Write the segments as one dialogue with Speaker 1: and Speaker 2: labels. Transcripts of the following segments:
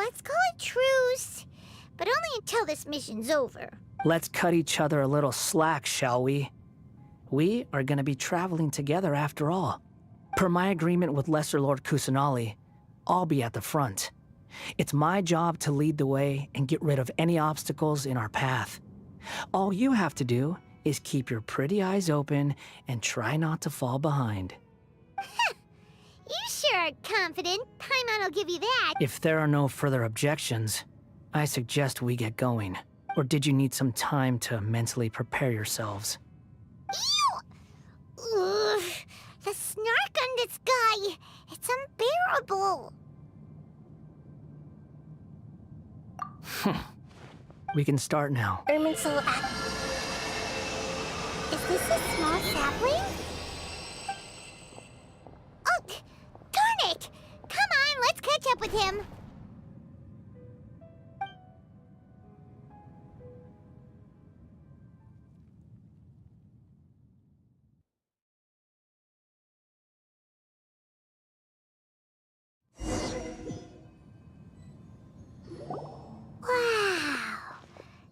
Speaker 1: let's call it truce. But only until this mission's over.
Speaker 2: Let's cut each other a little slack, shall we? We are gonna be traveling together after all. Per my agreement with Lesser Lord Kusanali, I'll be at the front. It's my job to lead the way and get rid of any obstacles in our path. All you have to do is keep your pretty eyes open and try not to fall behind.
Speaker 1: You sure are confident. Paimon will give you that.
Speaker 2: If there are no further objections, I suggest we get going. Or did you need some time to mentally prepare yourselves?
Speaker 1: Ew! Ugh, the snark on this guy. It's unbearable.
Speaker 2: We can start now.
Speaker 1: Irminsul Is this a small sapling? Oh, darn it! Come on, let's catch up with him. Wow!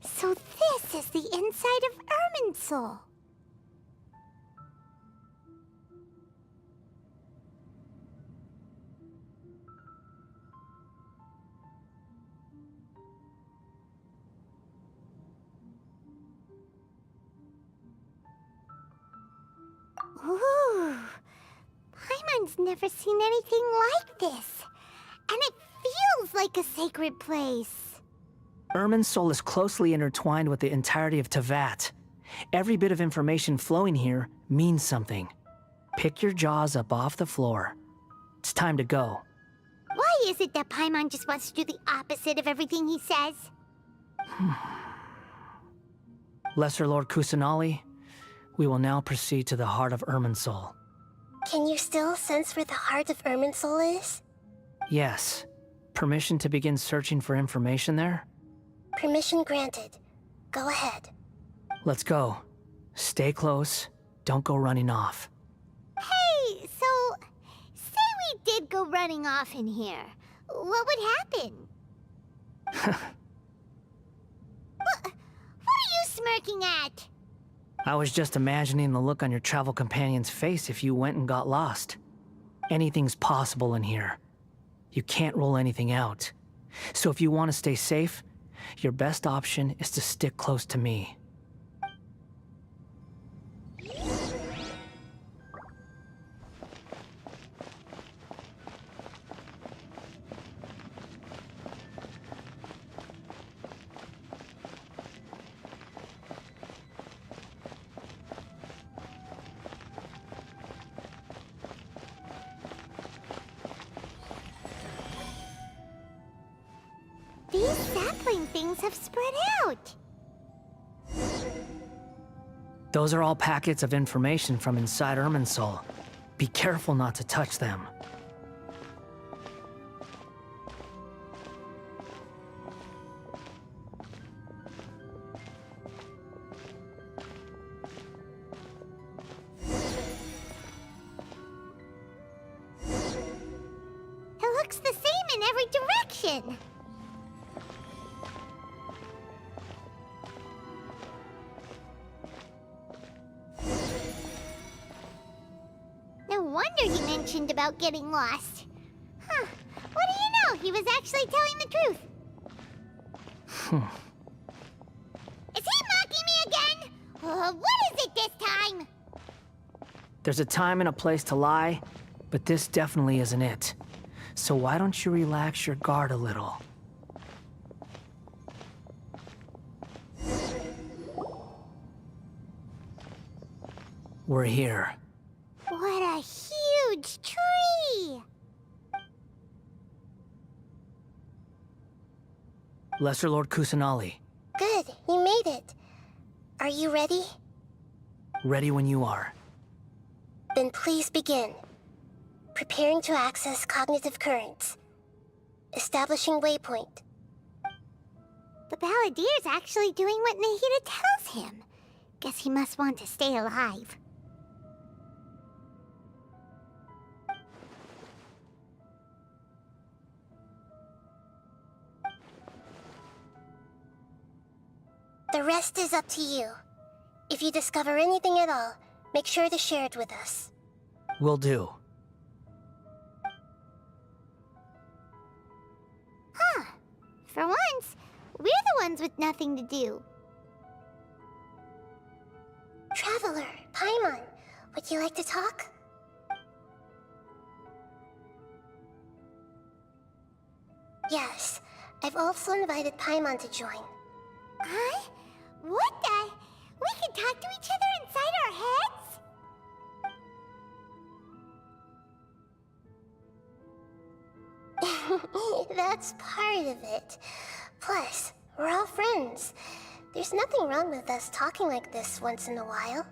Speaker 1: So this is the inside of Irminsul. Ooh, Paimon's never seen anything like this. And it feels like a sacred place.
Speaker 2: Irminsul is closely intertwined with the entirety of Teyvat. Every bit of information flowing here means something. Pick your jaws up off the floor. It's time to go.
Speaker 1: Why is it that Paimon just wants to do the opposite of everything he says?
Speaker 2: Lesser Lord Kusanali, we will now proceed to the heart of Irminsul.
Speaker 1: Can you still sense where the heart of Irminsul is?
Speaker 2: Yes. Permission to begin searching for information there?
Speaker 1: Permission granted. Go ahead.
Speaker 2: Let's go. Stay close. Don't go running off.
Speaker 1: Hey, so... say we did go running off in here. What would happen? What are you smirking at?
Speaker 2: I was just imagining the look on your travel companion's face if you went and got lost. Anything's possible in here. You can't rule anything out. So if you want to stay safe, your best option is to stick close to me.
Speaker 1: These sapling things have spread out.
Speaker 2: Those are all packets of information from inside Irminsul. Be careful not to touch them.
Speaker 1: It looks the same in every direction. No wonder he mentioned about getting lost. Huh. What do you know? He was actually telling the truth. Is he mocking me again? What is it this time?
Speaker 2: There's a time and a place to lie, but this definitely isn't it. So why don't you relax your guard a little? We're here.
Speaker 1: What a huge tree!
Speaker 2: Lesser Lord Kusanali,
Speaker 1: Good, you made it. Are you ready?
Speaker 2: ready when you are.
Speaker 1: Then please begin. Preparing to access cognitive currents. Establishing waypoint. The Balladier's actually doing what Nahida tells him. Guess he must want to stay alive. The rest is up to you. If you discover anything at all, make sure to share it with us.
Speaker 2: Will do.
Speaker 1: Huh. For once, we're the ones with nothing to do. Traveler, Paimon, would you like to talk? Yes, I've also invited Paimon to join. Huh? What the? We can talk to each other inside our heads? That's part of it. Plus, we're all friends. There's nothing wrong with us talking like this once in a while.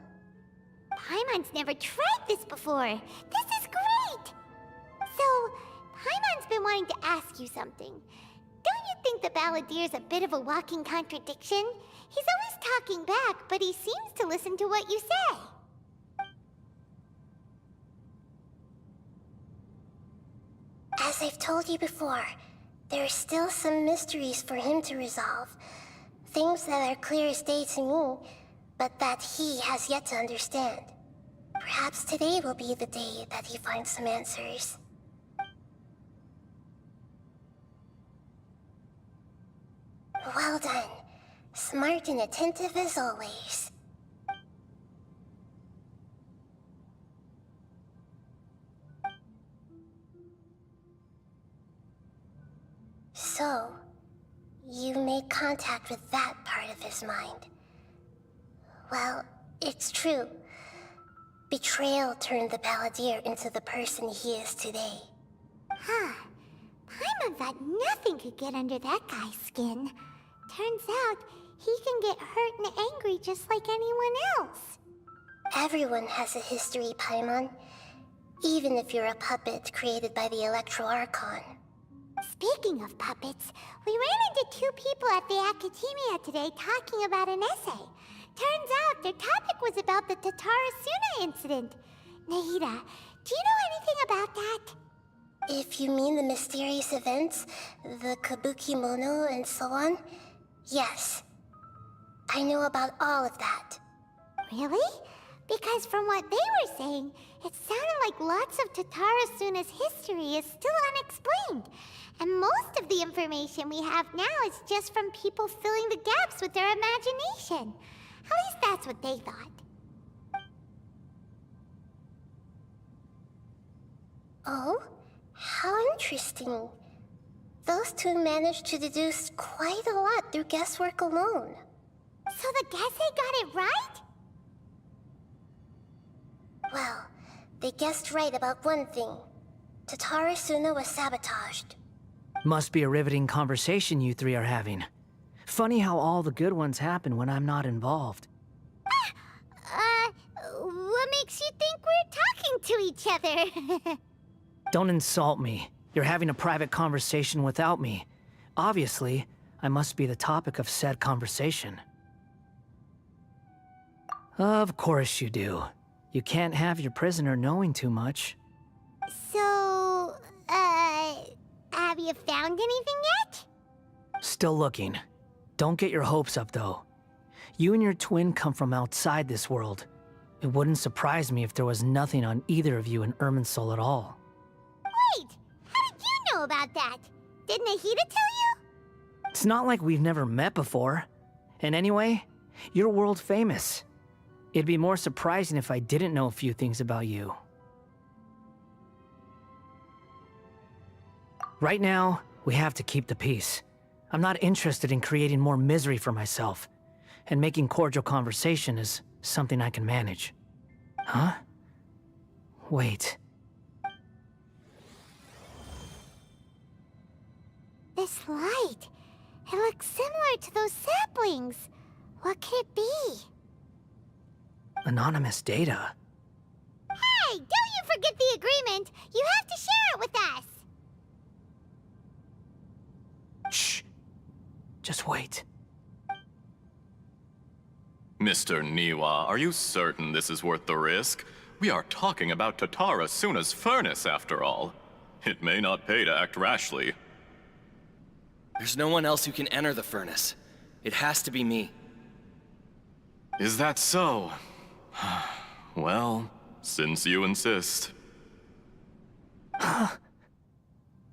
Speaker 1: Paimon's never tried this before. This is great! So, Paimon's been wanting to ask you something. Don't you think the Balladier's a bit of a walking contradiction? He's always talking back, but he seems to listen to what you say. As I've told you before, there are still some mysteries for him to resolve. Things that are clear as day to me, but that he has yet to understand. Perhaps today will be the day that he finds some answers. Well done. Smart and attentive as always. So, you made contact with that part of his mind. Well, it's true. Betrayal turned the Balladeer into the person he is today. Huh. Paimon thought nothing could get under that guy's skin. Turns out, he can get hurt and angry just like anyone else. Everyone has a history, Paimon. Even if you're a puppet created by the Electro Archon. Speaking of puppets, we ran into two people at the Academia today talking about an essay. Turns out their topic was about the Tatarasuna incident. Nahida, do you know anything about that? If you mean the mysterious events, the Kabuki Mono and so on, yes. I know about all of that. Really? Because from what they were saying, it sounded like lots of Tatarasuna's history is still unexplained. And most of the information we have now is just from people filling the gaps with their imagination. At least that's what they thought. Oh? How interesting. Those two managed to deduce quite a lot through guesswork alone. So the Gesse got it right? Well, they guessed right about one thing. Tatarasuna was sabotaged.
Speaker 2: Must be a riveting conversation you three are having. Funny how all the good ones happen when I'm not involved.
Speaker 1: What makes you think we're talking to each other?
Speaker 2: Don't insult me. You're having a private conversation without me. Obviously, I must be the topic of said conversation. Of course you do. You can't have your prisoner knowing too much.
Speaker 1: So, have you found anything yet?
Speaker 2: Still looking. Don't get your hopes up, though. You and your twin come from outside this world. It wouldn't surprise me if there was nothing on either of you in Irminsul at all.
Speaker 1: Wait! How did you know about that? Did Nahida tell you?
Speaker 2: It's not like we've never met before. And anyway, you're world famous. It'd be more surprising if I didn't know a few things about you. Right now, we have to keep the peace. I'm not interested in creating more misery for myself. And making cordial conversation is something I can manage. Huh? Wait.
Speaker 1: This light. It looks similar to those saplings. What could it be?
Speaker 2: Anonymous data.
Speaker 1: Hey, don't you forget the agreement! You have to share it with us!
Speaker 2: Shh. Just wait.
Speaker 3: Mr. Niwa, are you certain this is worth the risk? We are talking about Tatarasuna's furnace, after all. It may not pay to act rashly.
Speaker 4: There's no one else who can enter the furnace. It has to be me.
Speaker 3: Is that so? Well, since you insist.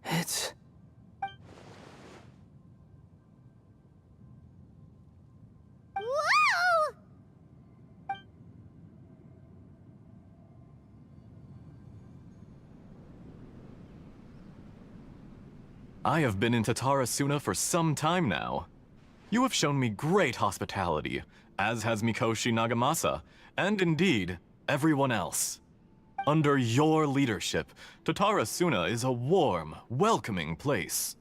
Speaker 2: It's...
Speaker 1: Whoa!
Speaker 3: I have been in Tatarasuna for some time now. You have shown me great hospitality, as has Mikoshi Nagamasa, and indeed, everyone else. Under your leadership, Tatarasuna is a warm, welcoming place,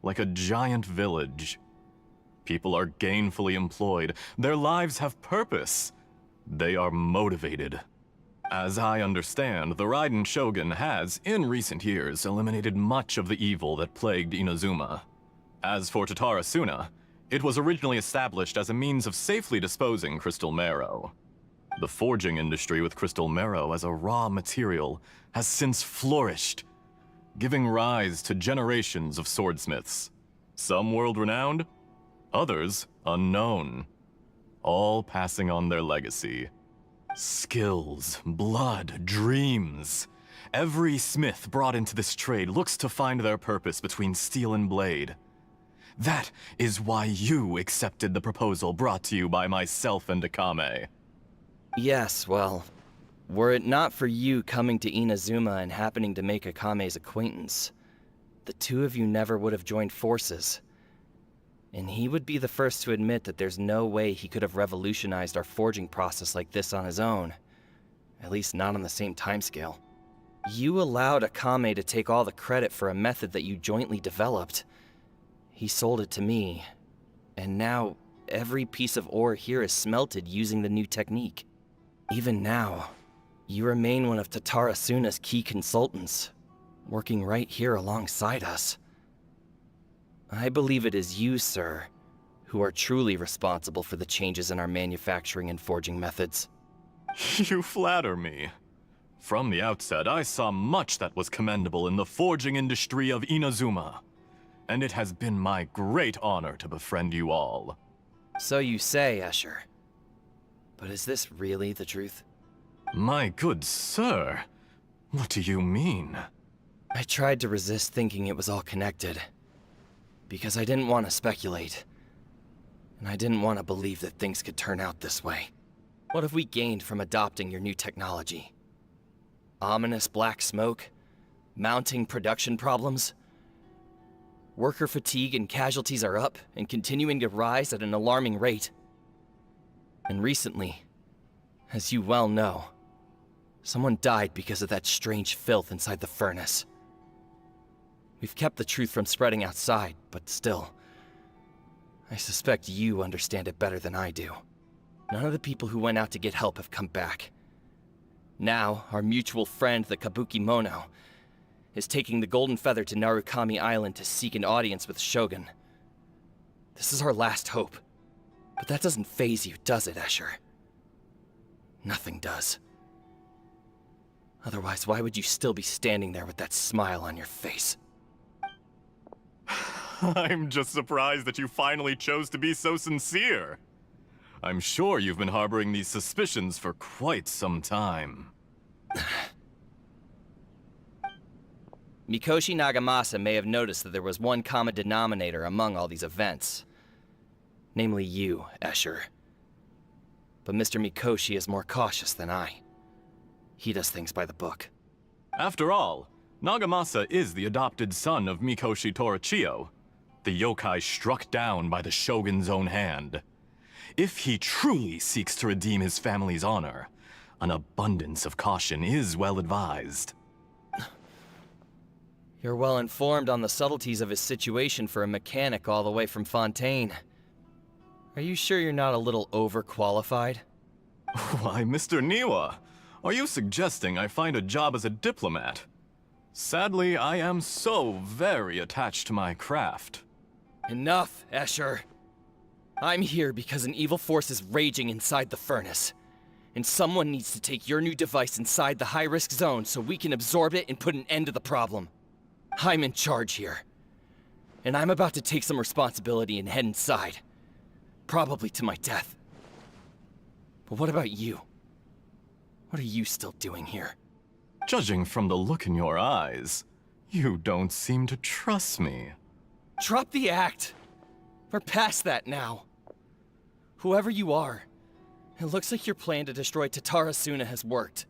Speaker 3: like a giant village. People are gainfully employed, their lives have purpose. They are motivated. As I understand, the Raiden Shogun has, in recent years, eliminated much of the evil that plagued Inazuma. As for Tatarasuna, it was originally established as a means of safely disposing crystal marrow. The forging industry with crystal marrow as a raw material has since flourished, giving rise to generations of swordsmiths. Some world-renowned, others unknown, all passing on their legacy. Skills, blood, dreams. Every smith brought into this trade looks to find their purpose between steel and blade. That is why you accepted the proposal brought to you by myself and Akame.
Speaker 4: Yes, well, were it not for you coming to Inazuma and happening to make Akame's acquaintance, the two of you never would have joined forces. And he would be the first to admit that there's no way he could have revolutionized our forging process like this on his own. At least not on the same timescale. You allowed Akame to take all the credit for a method that you jointly developed. He sold it to me, and now every piece of ore here is smelted using the new technique. Even now, you remain one of Tatarasuna's key consultants, working right here alongside us. I believe it is you, sir, who are truly responsible for the changes in our manufacturing and forging methods.
Speaker 3: You flatter me. From the outset, I saw much that was commendable in the forging industry of Inazuma, and it has been my great honor to befriend you all.
Speaker 4: So you say, Escher. But is this really the truth?
Speaker 3: My good sir, what do you mean?
Speaker 4: I tried to resist thinking it was all connected. Because I didn't want to speculate. And I didn't want to believe that things could turn out this way. What have we gained from adopting your new technology? Ominous black smoke? Mounting production problems? Worker fatigue and casualties are up and continuing to rise at an alarming rate. And recently, as you well know, someone died because of that strange filth inside the furnace. We've kept the truth from spreading outside, but still, I suspect you understand it better than I do. None of the people who went out to get help have come back. Now, our mutual friend, the Kabuki Mono, is taking the Golden Feather to Narukami Island to seek an audience with Shogun. This is our last hope. But that doesn't faze you, does it, Escher? Nothing does. Otherwise, why would you still be standing there with that smile on your face?
Speaker 3: I'm just surprised that you finally chose to be so sincere. I'm sure you've been harboring these suspicions for quite some time.
Speaker 4: Mikoshi Nagamasa may have noticed that there was one common denominator among all these events. Namely you, Escher. But Mr. Mikoshi is more cautious than I. He does things by the book.
Speaker 3: After all, Nagamasa is the adopted son of Mikoshi Torachiyo, the yokai struck down by the Shogun's own hand. If he truly seeks to redeem his family's honor, an abundance of caution is well advised.
Speaker 4: You're well informed on the subtleties of his situation for a mechanic all the way from Fontaine. Are you sure you're not a little overqualified?
Speaker 3: Why, Mr. Niwa, are you suggesting I find a job as a diplomat? Sadly, I am so very attached to my craft.
Speaker 4: Enough, Escher. I'm here because an evil force is raging inside the furnace. And someone needs to take your new device inside the high-risk zone so we can absorb it and put an end to the problem. I'm in charge here. And I'm about to take some responsibility and head inside. Probably to my death. But what about you? What are you still doing here?
Speaker 3: Judging from the look in your eyes, you don't seem to trust me.
Speaker 4: Drop the act! We're past that now. Whoever you are, it looks like your plan to destroy Tatara Suna has worked.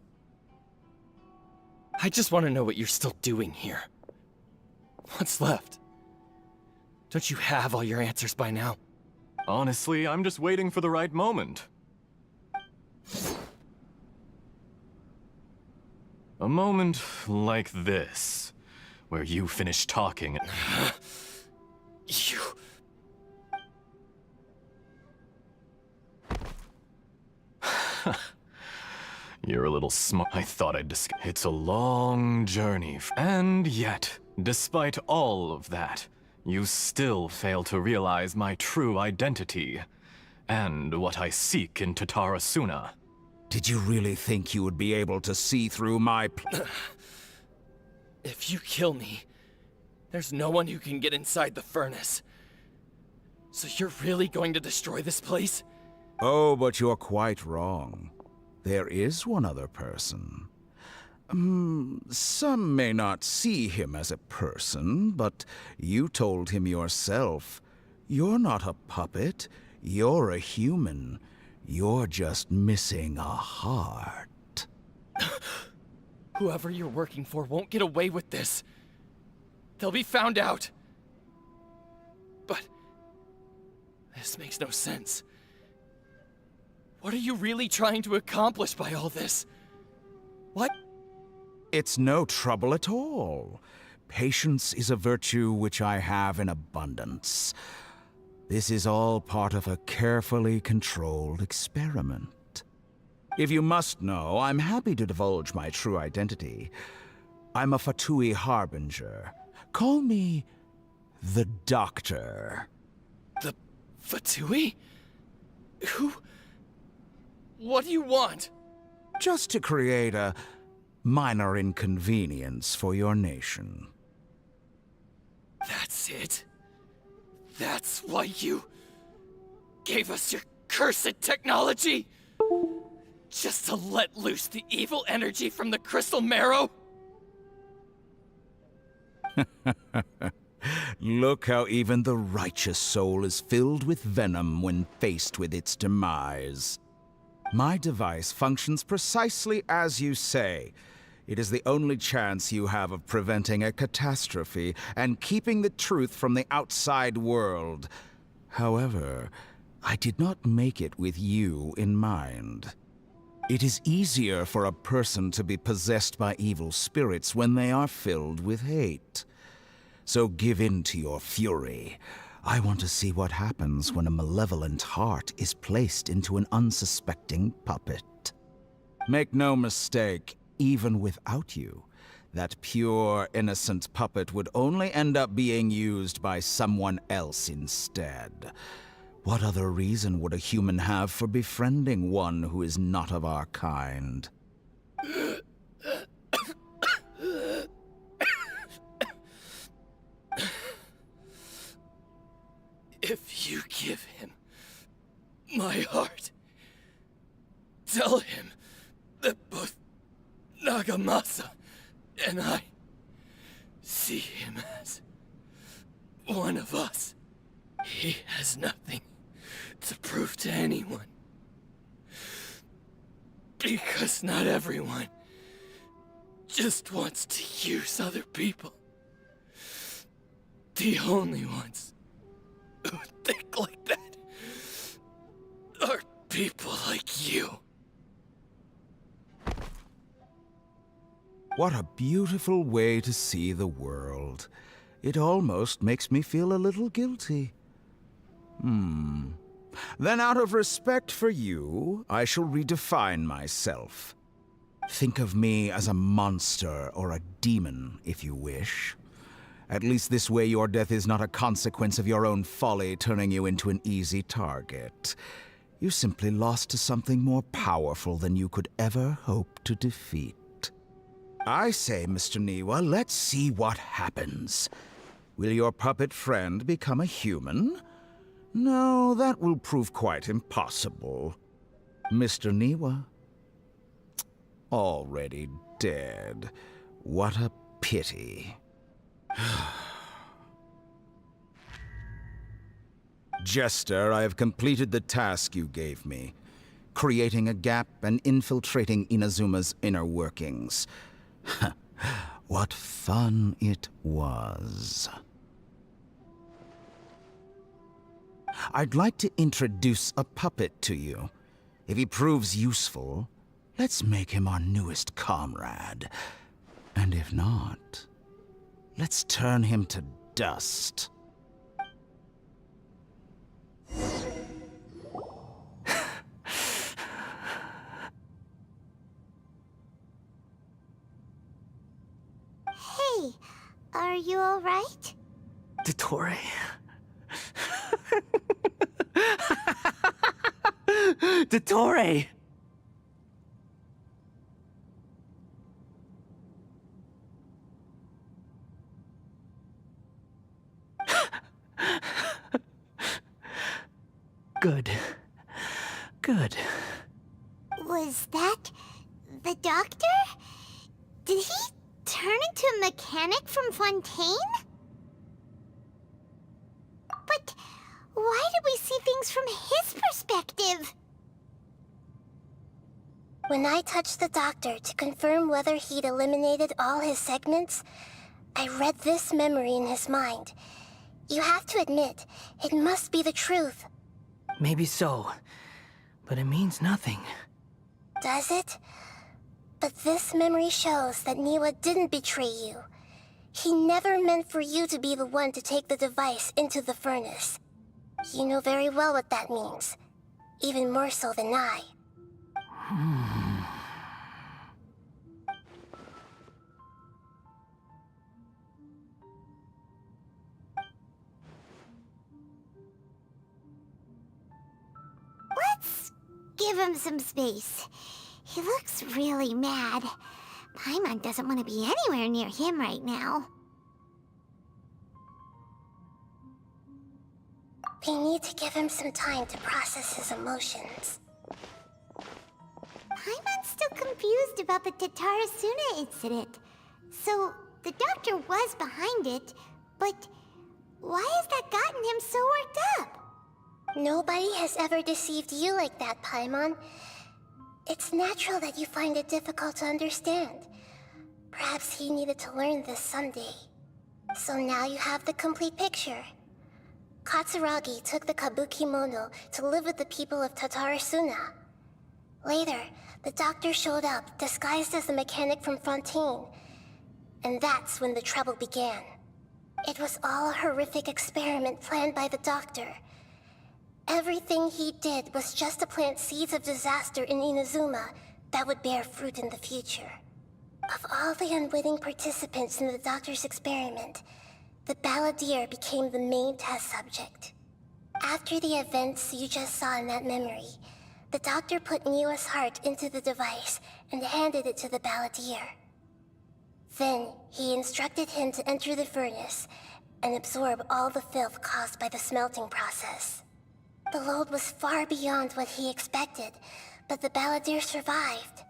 Speaker 4: I just want to know what you're still doing here. What's left? Don't you have all your answers by now?
Speaker 3: Honestly, I'm just waiting for the right moment. A moment like this, where you finish talking.
Speaker 4: You...
Speaker 3: You're a little smart. I thought I'd discuss. It's a long journey, and yet, despite all of that, you still fail to realize my true identity, and what I seek in Tatara Suna.
Speaker 5: Did you really think you would be able to see through my
Speaker 4: If you kill me, there's no one who can get inside the furnace. So you're really going to destroy this place?
Speaker 5: Oh, but you're quite wrong. There is one other person. Some may not see him as a person, but you told him yourself. You're not a puppet. You're a human. You're just missing a heart.
Speaker 4: Whoever you're working for won't get away with this. They'll be found out. But this makes no sense. What are you really trying to accomplish by all this? What?
Speaker 5: It's no trouble at all. Patience is a virtue which I have in abundance. This is all part of a carefully controlled experiment. If you must know, I'm happy to divulge my true identity. I'm a Fatui Harbinger. Call me the Doctor.
Speaker 4: The Fatui? Who? What do you want?
Speaker 5: Just to create a minor inconvenience for your nation.
Speaker 4: That's it? That's why you gave us your cursed technology? Just to let loose the evil energy from the crystal marrow?
Speaker 5: Look how even the righteous soul is filled with venom when faced with its demise. My device functions precisely as you say. It is the only chance you have of preventing a catastrophe and keeping the truth from the outside world. However, I did not make it with you in mind. It is easier for a person to be possessed by evil spirits when they are filled with hate. So give in to your fury. I want to see what happens when a malevolent heart is placed into an unsuspecting puppet. Make no mistake, even without you, that pure, innocent puppet would only end up being used by someone else instead. What other reason would a human have for befriending one who is not of our kind?
Speaker 4: If you give him my heart, tell him that both Nagamasa and I see him as one of us. He has nothing to prove to anyone. Because not everyone just wants to use other people. The only ones who think like that are people like you.
Speaker 5: What a beautiful way to see the world. It almost makes me feel a little guilty. Then out of respect for you, I shall redefine myself. Think of me as a monster or a demon, if you wish. At least this way your death is not a consequence of your own folly turning you into an easy target. You simply lost to something more powerful than you could ever hope to defeat. I say, Mr. Niwa, let's see what happens. Will your puppet friend become a human? No, that will prove quite impossible. Mr. Niwa? Already dead. What a pity. Jester, I have completed the task you gave me. Creating a gap and infiltrating Inazuma's inner workings. What fun it was. I'd like to introduce a puppet to you. If he proves useful, let's make him our newest comrade. And if not, let's turn him to dust.
Speaker 1: Hey, are you alright?
Speaker 2: Dottore. Dottore! Good. Good.
Speaker 1: Was that the doctor? Did he turn into a mechanic from Fontaine? But why did we see things from his perspective? When I touched the doctor to confirm whether he'd eliminated all his segments, I read this memory in his mind. You have to admit, it must be the truth.
Speaker 2: Maybe so, but it means nothing.
Speaker 1: Does it? But this memory shows that Niwa didn't betray you. He never meant for you to be the one to take the device into the furnace. You know very well what that means. Even more so than I. Let's give him some space. He looks really mad. Paimon doesn't want to be anywhere near him right now. We need to give him some time to process his emotions. Paimon's still confused about the Tatarasuna incident. So, the doctor was behind it, but why has that gotten him so worked up? Nobody has ever deceived you like that, Paimon. It's natural that you find it difficult to understand. Perhaps he needed to learn this someday. So now you have the complete picture. Katsuragi took the Kabukimono to live with the people of Tatarasuna. Later, the doctor showed up, disguised as the mechanic from Fontaine. And that's when the trouble began. It was all a horrific experiment planned by the doctor. Everything he did was just to plant seeds of disaster in Inazuma that would bear fruit in the future. Of all the unwitting participants in the doctor's experiment, the balladeer became the main test subject. After the events you just saw in that memory, the doctor put Niwa's heart into the device and handed it to the balladeer. Then, he instructed him to enter the furnace and absorb all the filth caused by the smelting process. The load was far beyond what he expected, but the balladeer survived.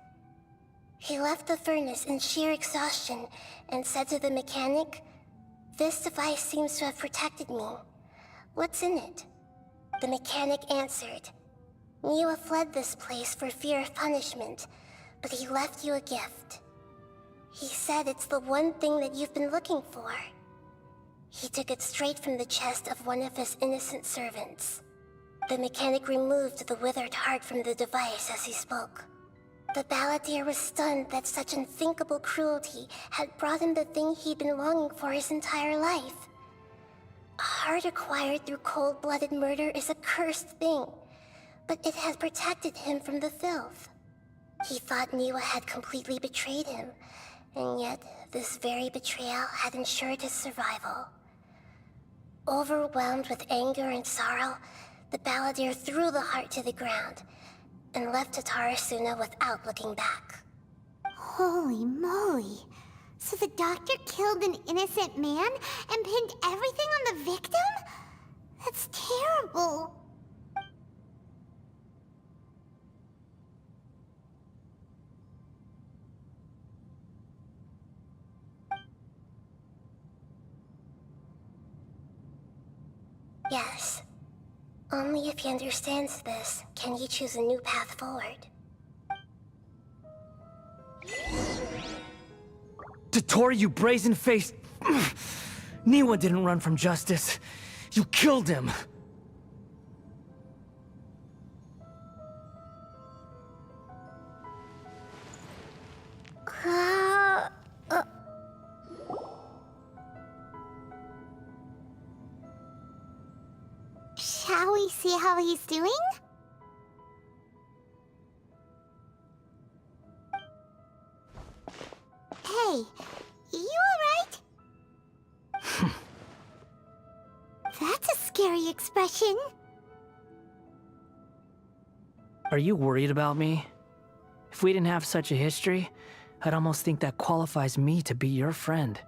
Speaker 1: He left the furnace in sheer exhaustion and said to the mechanic, "This device seems to have protected me. What's in it?" The mechanic answered, "Niwa fled this place for fear of punishment, but he left you a gift. He said it's the one thing that you've been looking for." He took it straight from the chest of one of his innocent servants. The mechanic removed the withered heart from the device as he spoke. The balladeer was stunned that such unthinkable cruelty had brought him the thing he'd been longing for his entire life. A heart acquired through cold-blooded murder is a cursed thing, but it has protected him from the filth. He thought Niwa had completely betrayed him, and yet this very betrayal had ensured his survival. Overwhelmed with anger and sorrow, the balladeer threw the heart to the ground and left Tatarasuna without looking back. Holy moly! So the doctor killed an innocent man and pinned everything on the victim? That's terrible! Yes. Only if he understands this can he choose a new path forward.
Speaker 2: Tottori, you brazen-faced... Niwa didn't run from justice. You killed him.
Speaker 1: Shall we see how he's doing? Hey, you alright? That's a scary expression.
Speaker 2: Are you worried about me? If we didn't have such a history, I'd almost think that qualifies me to be your friend.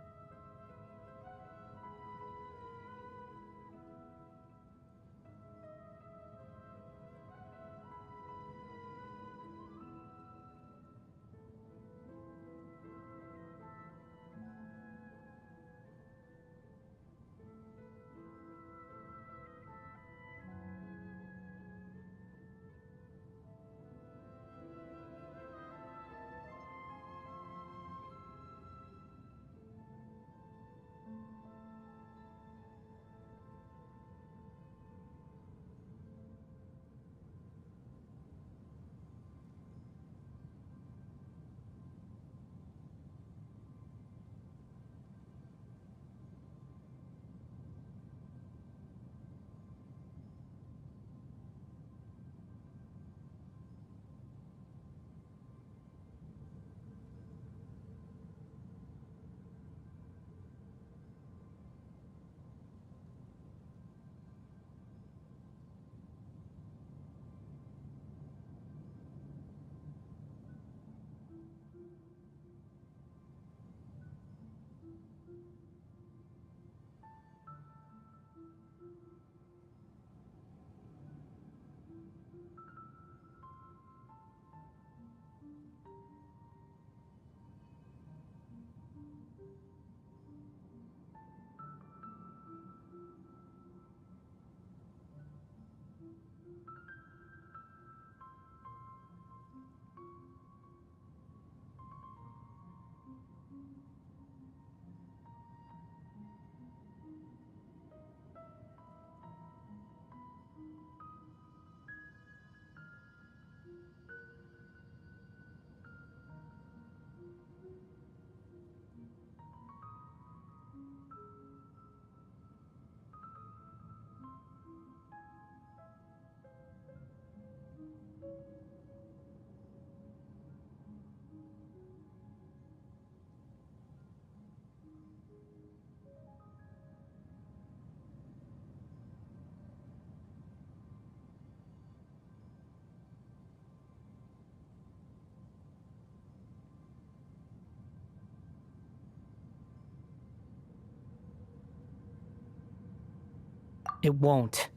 Speaker 2: It won't.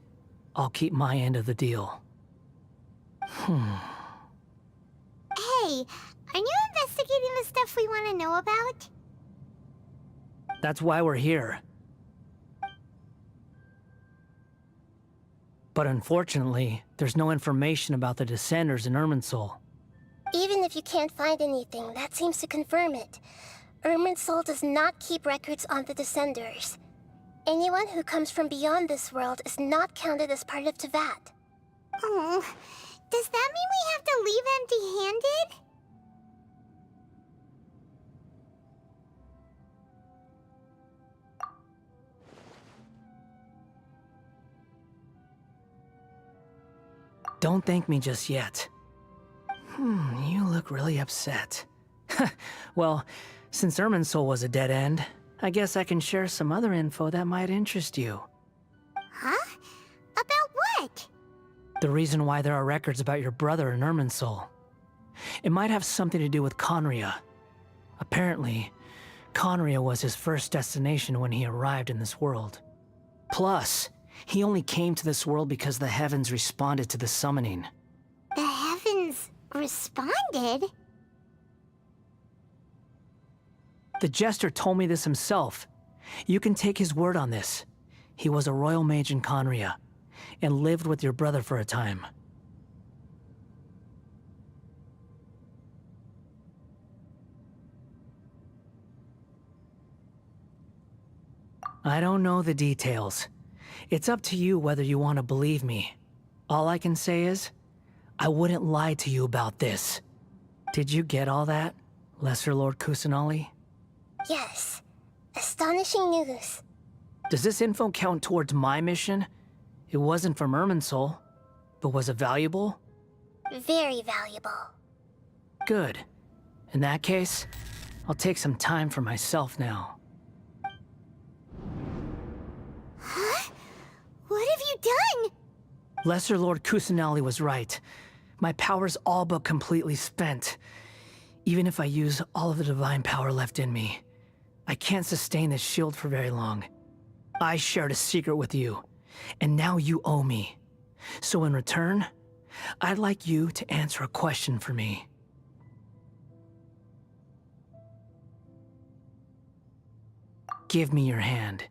Speaker 2: I'll keep my end of the deal.
Speaker 1: Hey, are you investigating the stuff we want to know about?
Speaker 2: That's why we're here. But unfortunately, there's no information about the Descenders in Irminsul.
Speaker 1: Even if you can't find anything, that seems to confirm it. Irminsul does not keep records on the Descenders. Anyone who comes from beyond this world is not counted as part of Teyvat. Oh, does that mean we have to leave empty-handed?
Speaker 2: Don't thank me just yet. You look really upset. Well, since Irminsul was a dead end, I guess I can share some other info that might interest you.
Speaker 1: Huh? About what?
Speaker 2: The reason why there are records about your brother in Irminsul. It might have something to do with Conria. Apparently, Conria was his first destination when he arrived in this world. Plus, he only came to this world because the heavens responded to the summoning.
Speaker 1: The heavens responded?
Speaker 2: The Jester told me this himself. You can take his word on this. He was a royal mage in Conria, and lived with your brother for a time. I don't know the details. It's up to you whether you want to believe me. All I can say is, I wouldn't lie to you about this. Did you get all that, Lesser Lord Kusanali?
Speaker 1: Yes. Astonishing news.
Speaker 2: Does this info count towards my mission? It wasn't from Irminsul, but was it valuable?
Speaker 1: Very valuable.
Speaker 2: Good. In that case, I'll take some time for myself now.
Speaker 1: Huh? What have you done?
Speaker 2: Lesser Lord Kusanali was right. My power's all but completely spent. Even if I use all of the divine power left in me, I can't sustain this shield for very long. I shared a secret with you, and now you owe me. So in return, I'd like you to answer a question for me. Give me your hand.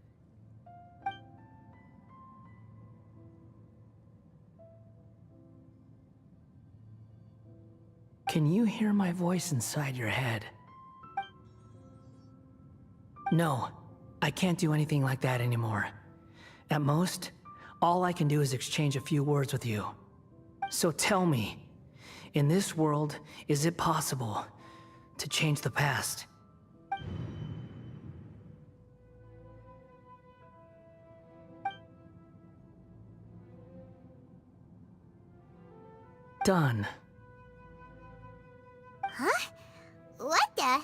Speaker 2: Can you hear my voice inside your head? No, I can't do anything like that anymore. At most, all I can do is exchange a few words with you. So tell me, in this world, is it possible to change the past? Done.
Speaker 1: Huh? What the?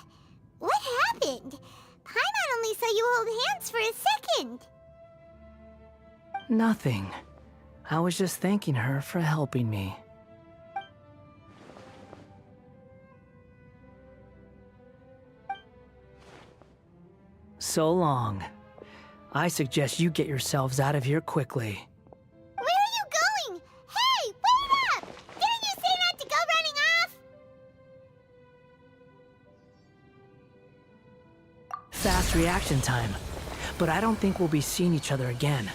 Speaker 1: What happened? Paimon only saw you hold hands for a second.
Speaker 2: Nothing. I was just thanking her for helping me. So long. I suggest you get yourselves out of here quickly.
Speaker 1: Where are you going? Hey, wait up! Didn't you say not to go running off?
Speaker 2: Fast reaction time. But I don't think we'll be seeing each other again.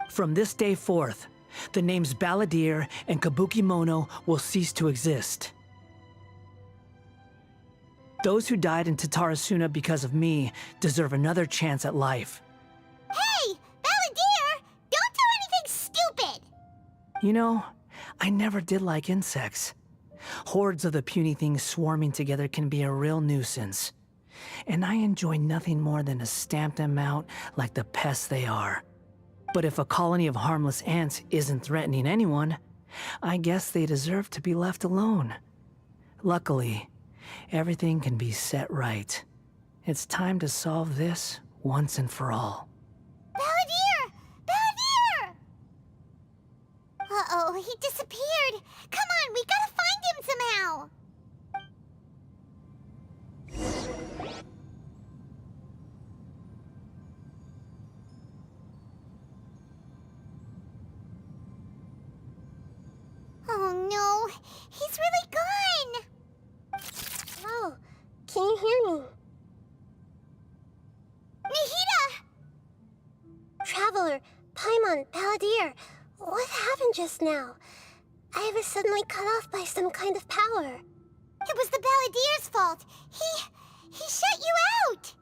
Speaker 2: From this day forth, the names Balladeer and Kabukimono will cease to exist. Those who died in Tatarasuna because of me deserve another chance at life.
Speaker 1: Hey, Balladeer! Don't do anything stupid!
Speaker 2: You know, I never did like insects. Hordes of the puny things swarming together can be a real nuisance. And I enjoy nothing more than to stamp them out like the pests they are. But if a colony of harmless ants isn't threatening anyone, I guess they deserve to be left alone. Luckily, everything can be set right. It's time to solve this once and for all.
Speaker 1: Balladeer! Balladeer! Uh-oh, he disappeared. Come on, we gotta find him somehow. Oh no, he's really gone. Oh, can you hear me? Nahida! Traveler, Paimon, Balladeer, what happened just now? I was suddenly cut off by some kind of power. It was the Balladeer's fault. He shut you out.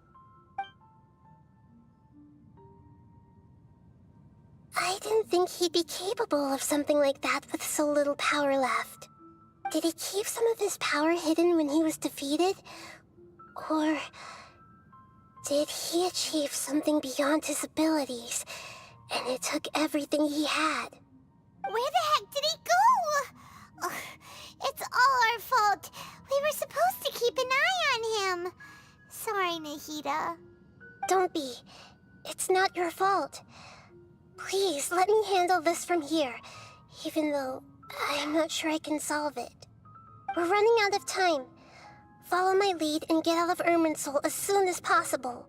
Speaker 1: I didn't think he'd be capable of something like that with so little power left. Did he keep some of his power hidden when he was defeated? Or did he achieve something beyond his abilities, and it took everything he had? Where the heck did he go? Ugh, it's all our fault. We were supposed to keep an eye on him. Sorry, Nahida. Don't be. It's not your fault. Please, let me handle this from here, even though I'm not sure I can solve it. We're running out of time. Follow my lead and get out of Irminsul as soon as possible.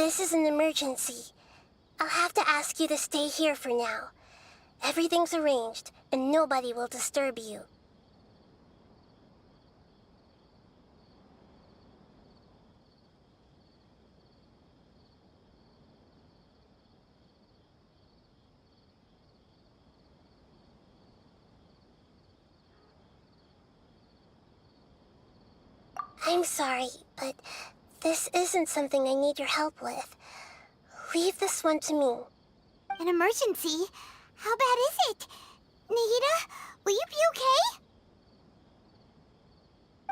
Speaker 1: This is an emergency. I'll have to ask you to stay here for now. Everything's arranged, and nobody will disturb you. I'm sorry, but this isn't something I need your help with. Leave this one to me.
Speaker 6: An emergency? How bad is it? Nahida, will you be okay?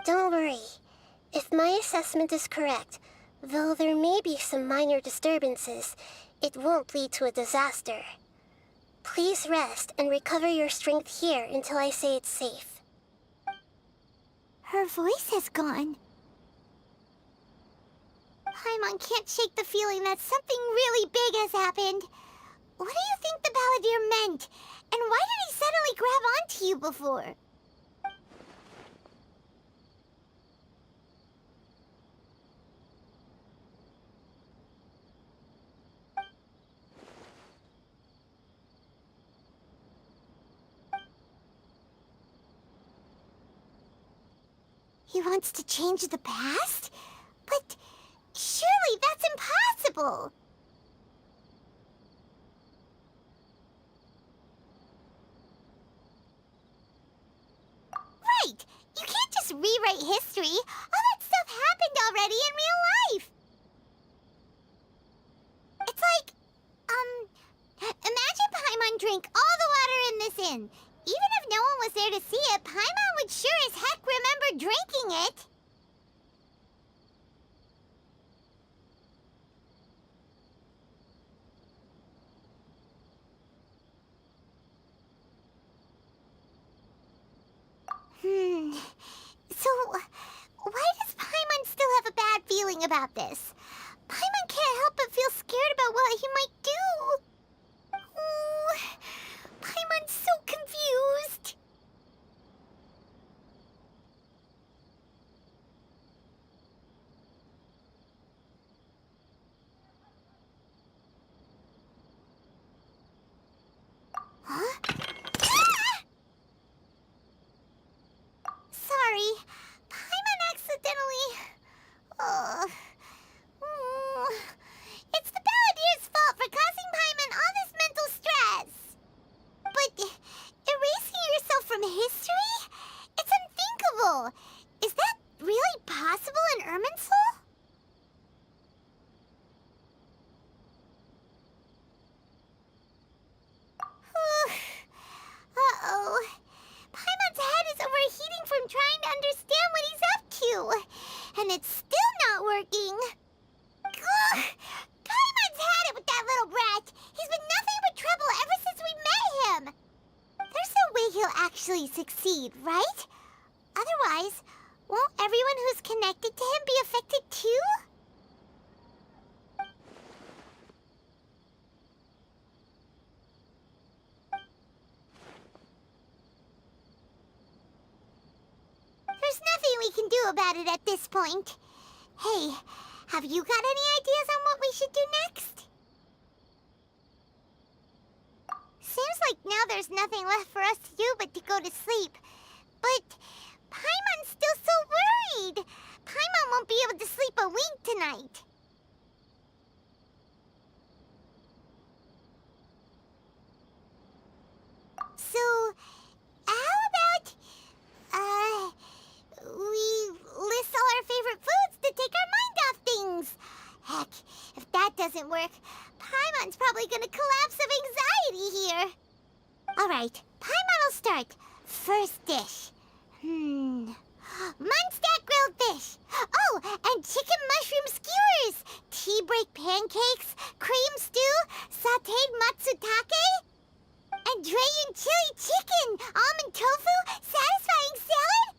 Speaker 1: Don't worry. If my assessment is correct, though there may be some minor disturbances, it won't lead to a disaster. Please rest and recover your strength here until I say it's safe.
Speaker 6: Her voice has gone. Paimon can't shake the feeling that something really big has happened. What do you think the Balladeer meant? And why did he suddenly grab onto you before? He wants to change the past? But surely that's impossible! Right! You can't just rewrite history! All that stuff happened already in real life! It's like, imagine Paimon drank all the water in this inn. Even if no one was there to see it, Paimon would sure as heck remember drinking it. So, why does Paimon still have a bad feeling about this? Paimon can't help but feel scared about what he might do. Oh, Paimon's so confused. Huh? Ah! Sorry, Paimon accidentally... It's the Balladeer's fault for causing Paimon all this mental stress. But erasing yourself from history? It's unthinkable. Is that really possible in Irminsul? Uh-oh. Paimon's head is overheating from trying to understand what he's up to. And it's still not working. Ugh! Paimon's had it with that little brat. He's been nothing but trouble ever since we met him. There's no way he'll actually succeed, right? Otherwise, won't everyone who's connected to him be affected too? There's nothing we can do about it at this point. Hey, have you got any ideas on what we should do next? Seems like now there's nothing left for us to do but to go to sleep. But Paimon's still so worried. Paimon won't be able to sleep a wink tonight. So, how about, we list all our favorite foods to take our mind off things? Heck, if that doesn't work, Paimon's probably gonna collapse of anxiety here. Alright, Paimon will start. First dish. Munstack grilled fish. Oh, and chicken mushroom skewers. Tea break pancakes, cream stew, sauteed matsutake, and Dragon chili chicken, almond tofu, satisfying salad.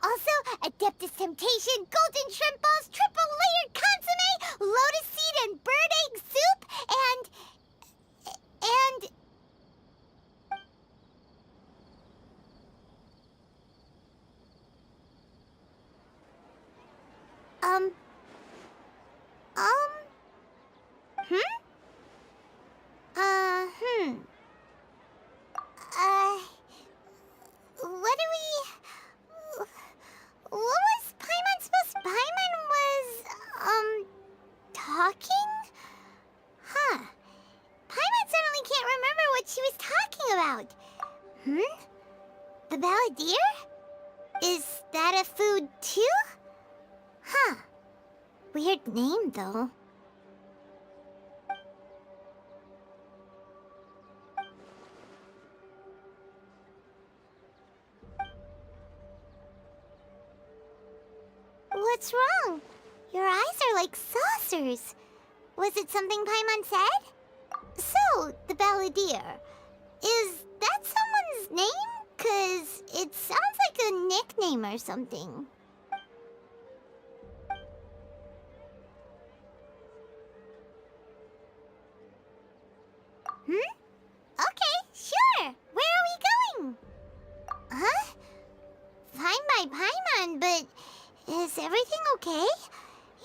Speaker 6: Also, Adeptus Temptation, golden shrimp balls, triple layered consomme, lotus seed and bird egg soup, and... about? The balladeer? Is that a food too? Huh. Weird name, though. What's wrong? Your eyes are like saucers. Was it something Paimon said? So, the balladeer. Is that someone's name? 'Cause it sounds like a nickname or something. Okay, sure. Where are we going? Huh? Fine by Paimon, but is everything okay?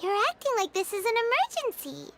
Speaker 6: You're acting like this is an emergency.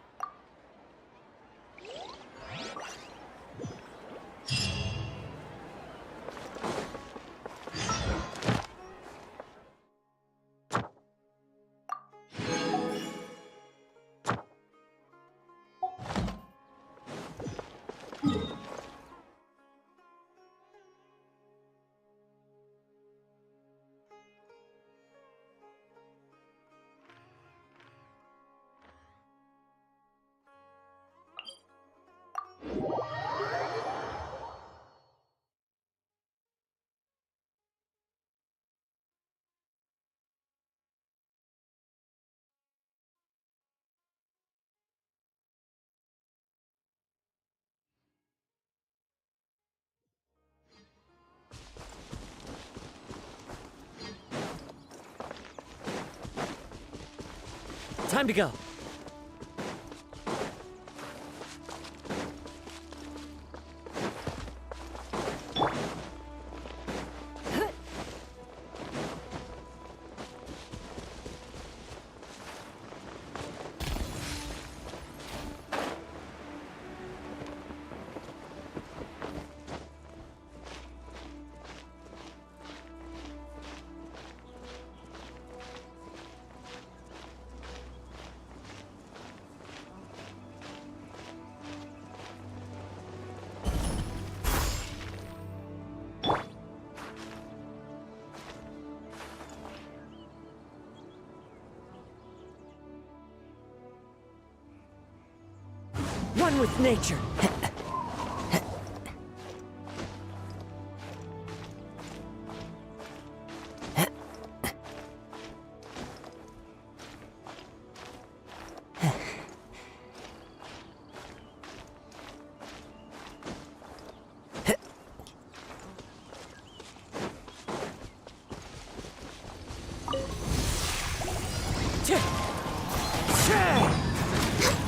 Speaker 7: Time to go. One with nature.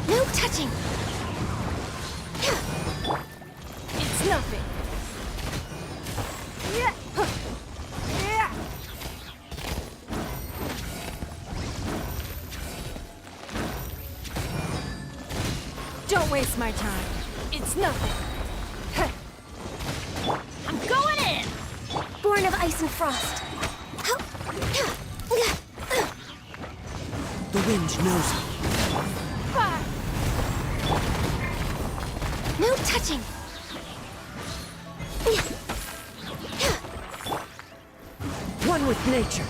Speaker 6: No touching.
Speaker 7: It's nothing. Don't waste my time. It's nothing. I'm going in!
Speaker 6: Born of ice and frost.
Speaker 7: The wind knows it.
Speaker 6: No touching.
Speaker 7: One with nature.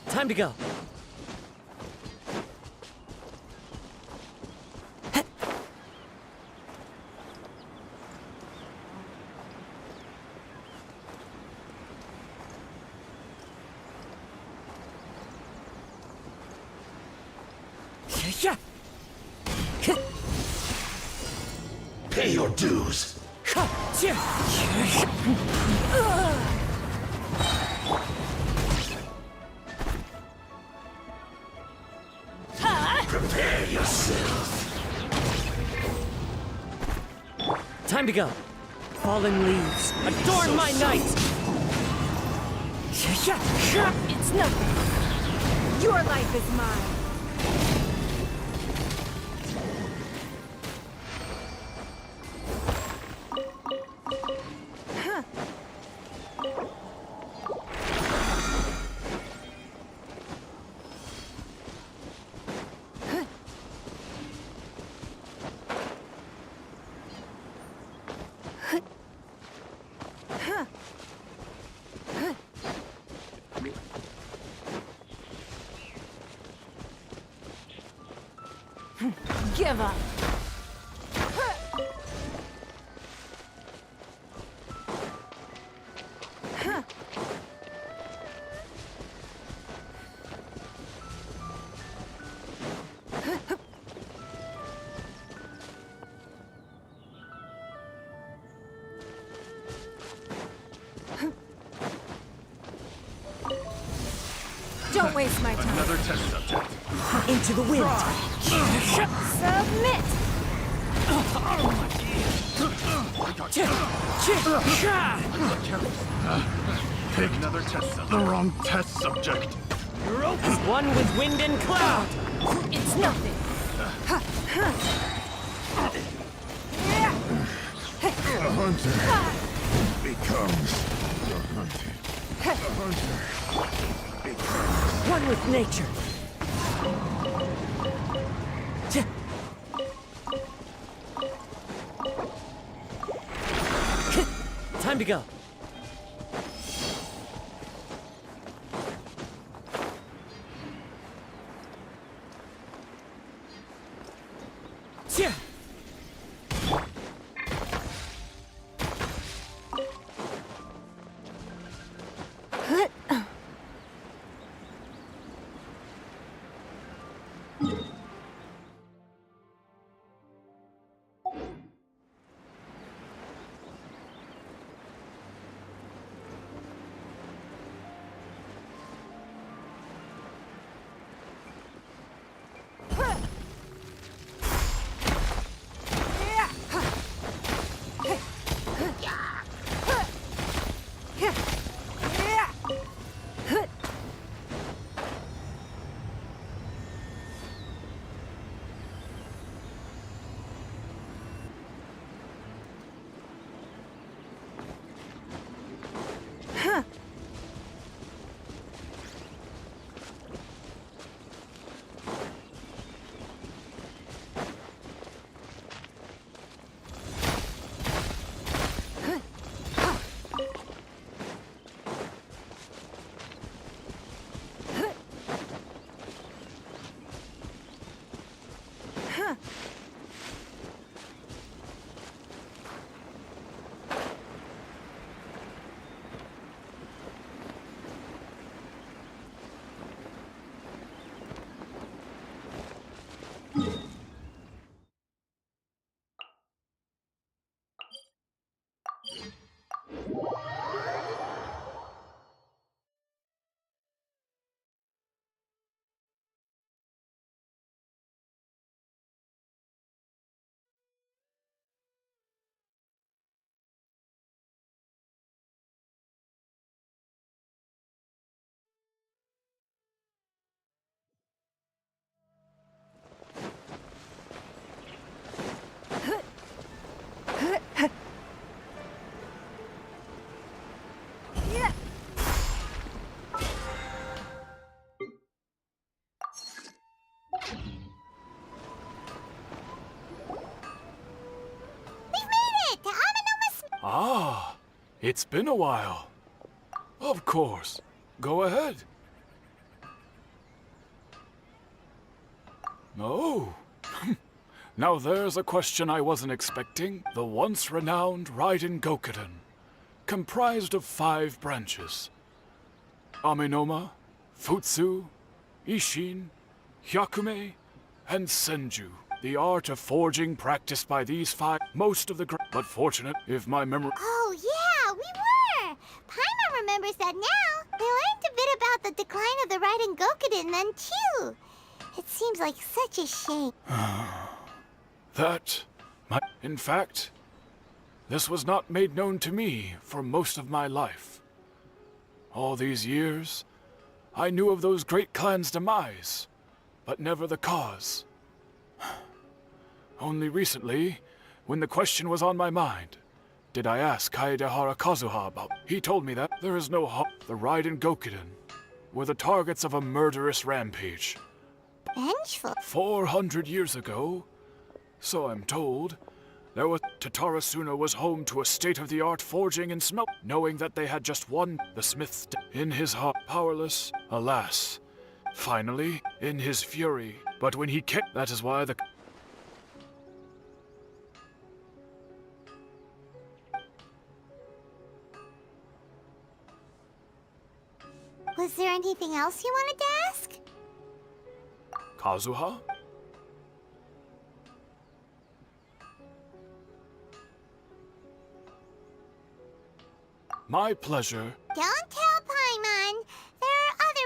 Speaker 7: Time to go.
Speaker 8: Pay your dues. Prepare yourself.
Speaker 7: Time to go. Fallen leaves, adorn my night! It's nothing. Your life is mine.
Speaker 9: give up. Don't waste my time.
Speaker 8: Another test subject.
Speaker 7: Into the wind.
Speaker 9: Submit!
Speaker 8: Take another test subject. The wrong test subject.
Speaker 7: As one with wind and cloud.
Speaker 9: It's nothing.
Speaker 8: A hunter becomes the hunted. A hunter becomes...
Speaker 7: One with nature. Time to go.
Speaker 8: Ah, it's been a while. Of course. Go ahead. Oh. Now there's a question I wasn't expecting. The once renowned Raiden Gokuden, comprised of 5 branches. Amenoma, Futsu, Ishin, Hyakume, and Senju. The art of forging practiced by these 5, most of the but fortunate if my memory...
Speaker 6: Oh, yeah, we were! Paimon remembers that now. They learned a bit about the decline of the Raiden Gokuden then, too. It seems like such a shame.
Speaker 8: In fact, this was not made known to me for most of my life. All these years, I knew of those great clans' demise, but never the cause. Only recently, when the question was on my mind, did I ask Kaedehara Kazuha about. He told me that there is no hope. The Raiden Gokuden were the targets of a murderous rampage.
Speaker 6: Vengeful.
Speaker 8: 400 years ago, so I'm told, Tatarasuna was home to a state-of-the-art forging and smelt, knowing that they had just one, the smith's in his heart, powerless, alas. Finally, in his fury, but when he kicked, that is why the...
Speaker 6: Was there anything else you wanted to ask?
Speaker 8: Kazuha? My pleasure.
Speaker 6: Don't tell Paimon. There are other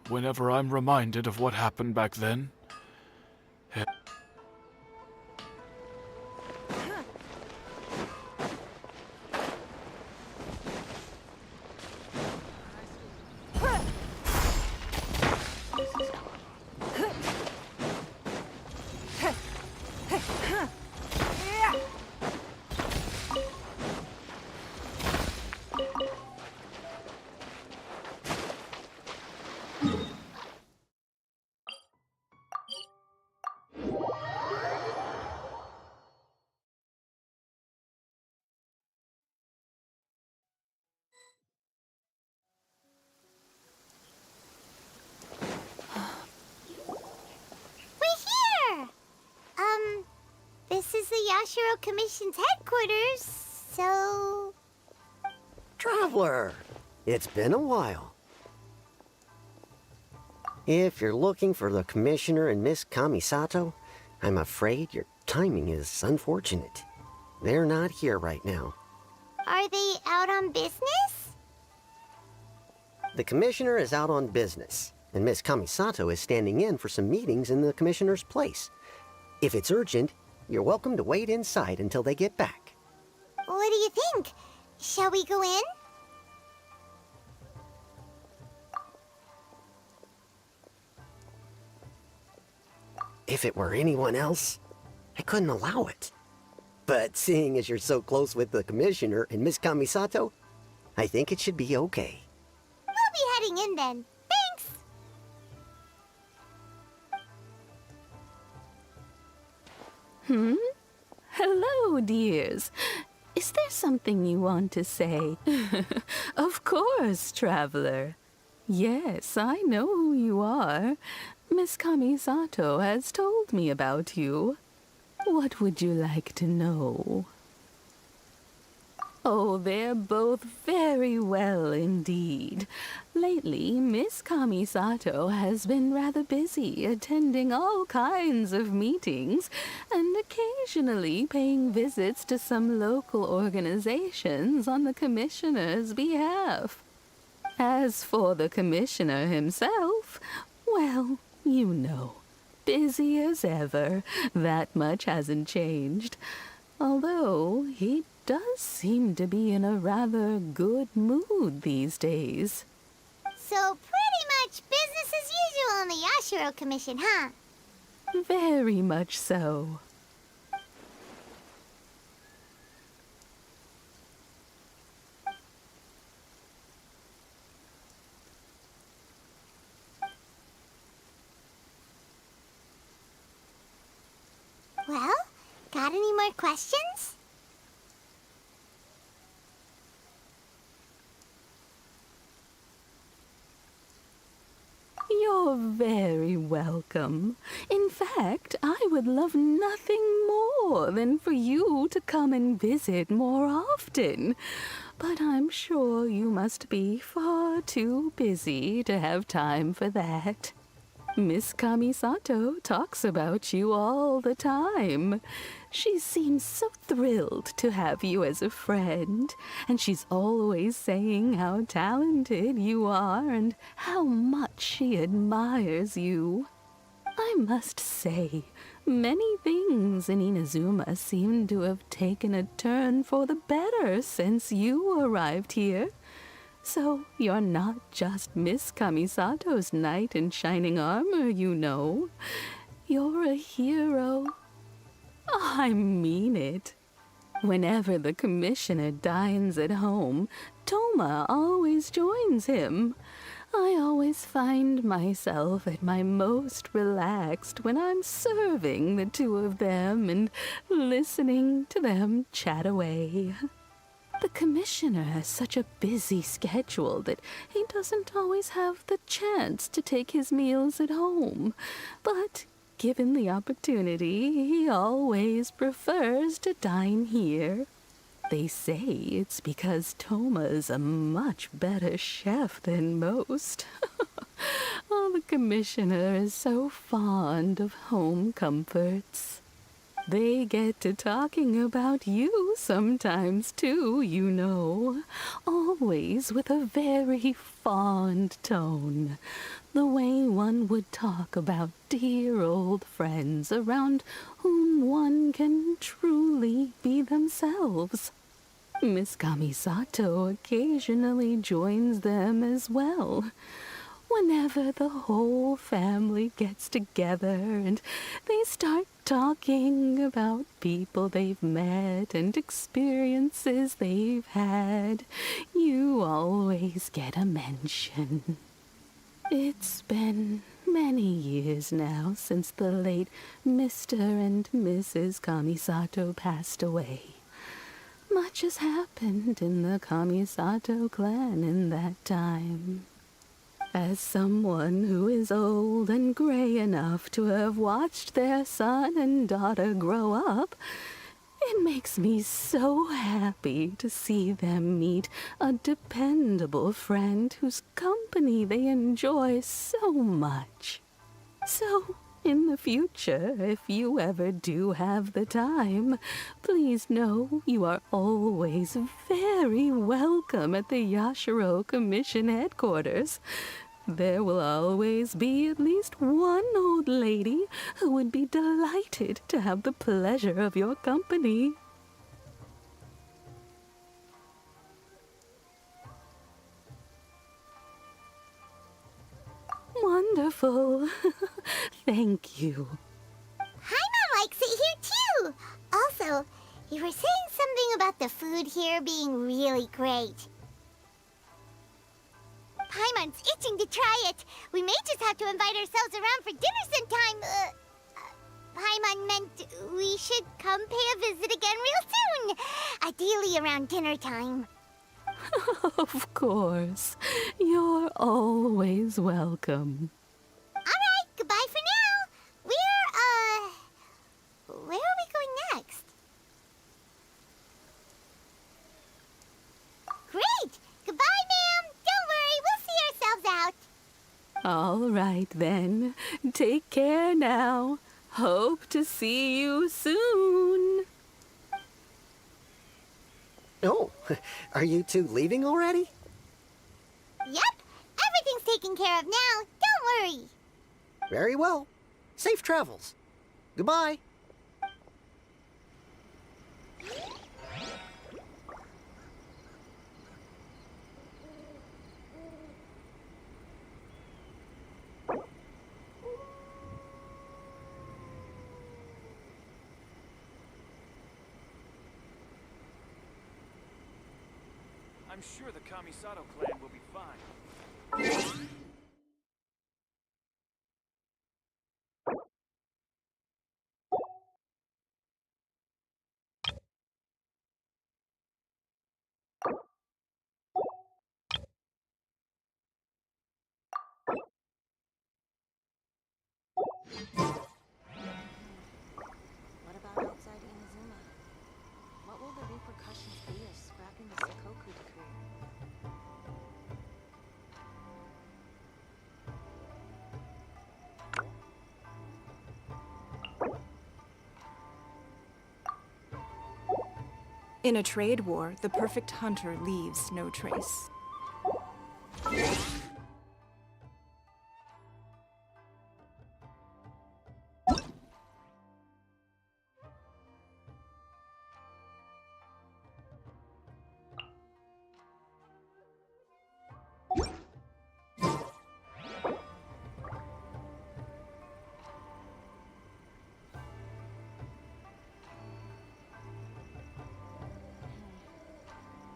Speaker 8: Whenever I'm reminded of what happened back then,
Speaker 6: this is the Yashiro Commission's headquarters, so...
Speaker 10: Traveler, it's been a while. If you're looking for the Commissioner and Miss Kamisato, I'm afraid your timing is unfortunate. They're not here right now.
Speaker 6: Are they out on business?
Speaker 10: The Commissioner is out on business, and Miss Kamisato is standing in for some meetings in the Commissioner's place. If it's urgent, you're welcome to wait inside until they get back.
Speaker 6: What do you think? Shall we go in?
Speaker 10: If it were anyone else, I couldn't allow it. But seeing as you're so close with the Commissioner and Miss Kamisato, I think it should be okay.
Speaker 6: We'll be heading in then. Thanks!
Speaker 11: Hello, dears. Is there something you want to say? Of course, traveler. Yes, I know who you are. Miss Kamisato has told me about you. What would you like to know? Oh, they're both very well indeed. Lately, Miss Kamisato has been rather busy attending all kinds of meetings and occasionally paying visits to some local organizations on the Commissioner's behalf. As for the Commissioner himself, well, you know, busy as ever. That much hasn't changed. Although he does seem to be in a rather good mood these days.
Speaker 6: So pretty much business as usual on the Yashiro Commission, huh?
Speaker 11: Very much so.
Speaker 6: Well, got any more questions?
Speaker 11: You're very welcome. In fact, I would love nothing more than for you to come and visit more often. But I'm sure you must be far too busy to have time for that. Miss Kamisato talks about you all the time. She seems so thrilled to have you as a friend, and she's always saying how talented you are and how much she admires you. I must say, many things in Inazuma seem to have taken a turn for the better since you arrived here. So you're not just Miss Kamisato's knight in shining armor, you know. You're a hero. I mean it. Whenever the Commissioner dines at home, Toma always joins him. I always find myself at my most relaxed when I'm serving the two of them and listening to them chat away. The Commissioner has such a busy schedule that he doesn't always have the chance to take his meals at home. But given the opportunity, he always prefers to dine here. They say it's because Toma is a much better chef than most. Oh, the commissioner is so fond of home comforts. They get to talking about you sometimes, too, you know. Always with a very fond tone. The way one would talk about dear old friends around whom one can truly be themselves. Miss Kamisato occasionally joins them as well. Whenever the whole family gets together and they start talking about people they've met and experiences they've had, you always get a mention. It's been many years now since the late Mr. and Mrs. Kamisato passed away. Much has happened in the Kamisato clan in that time. As someone who is old and gray enough to have watched their son and daughter grow up, it makes me so happy to see them meet a dependable friend whose company they enjoy so much. So, in the future, if you ever do have the time, please know you are always very welcome at the Yashiro Commission headquarters. There will always be at least one old lady who would be delighted to have the pleasure of your company. Wonderful. Thank you.
Speaker 6: Paimon likes it here too. Also, you were saying something about the food here being really great. Paimon's itching to try it. We may just have to invite ourselves around for dinner sometime. Paimon meant we should come pay a visit again real soon. Ideally around dinner time.
Speaker 11: Of course. You're always welcome.
Speaker 6: Alright, goodbye for now. Where are we going next? Great! Goodbye, ma'am! Don't worry, we'll see ourselves out.
Speaker 11: All right, then. Take care now. Hope to see you soon.
Speaker 10: Oh, are you two leaving already?
Speaker 6: Yep, everything's taken care of now. Don't worry.
Speaker 10: Very well. Safe travels. Goodbye.
Speaker 12: I'm sure the Kamisato clan will be fine.
Speaker 9: What about outside Inazuma? What will the repercussions be of scrapping the Sakoku decree?
Speaker 13: In a trade war, the perfect hunter leaves no trace.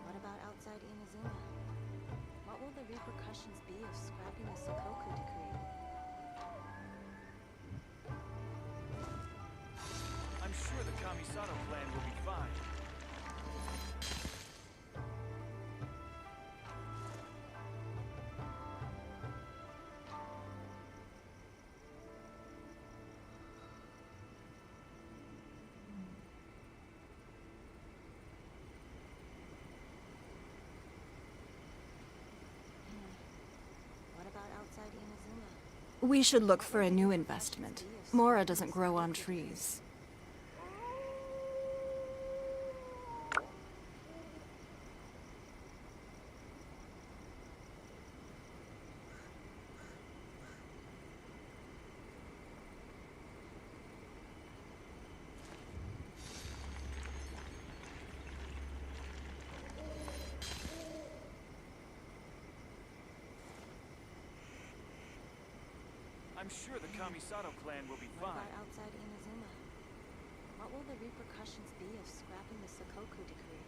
Speaker 9: What about outside Inazuma? What will the repercussions
Speaker 13: We should look for a new investment. Mora doesn't grow on trees.
Speaker 12: I'm sure the Kamisato clan will be
Speaker 9: What
Speaker 12: fine.
Speaker 9: about outside Inazuma? What will the repercussions be of scrapping the Sakoku decree?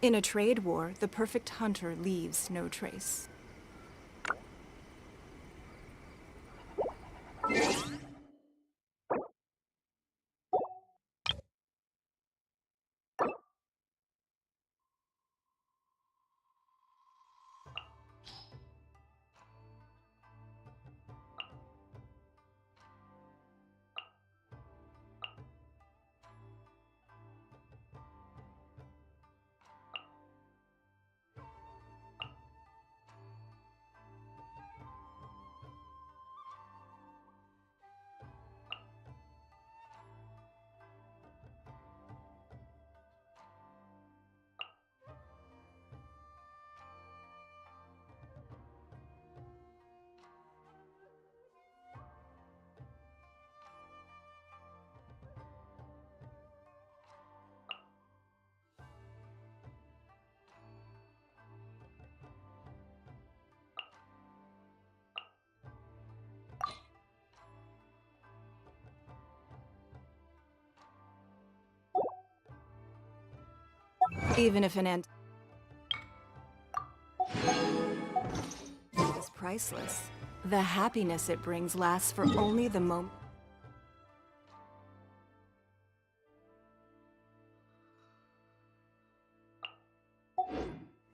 Speaker 13: In a trade war, the perfect hunter leaves no trace. Even if an ant is priceless, the happiness it brings lasts for only the moment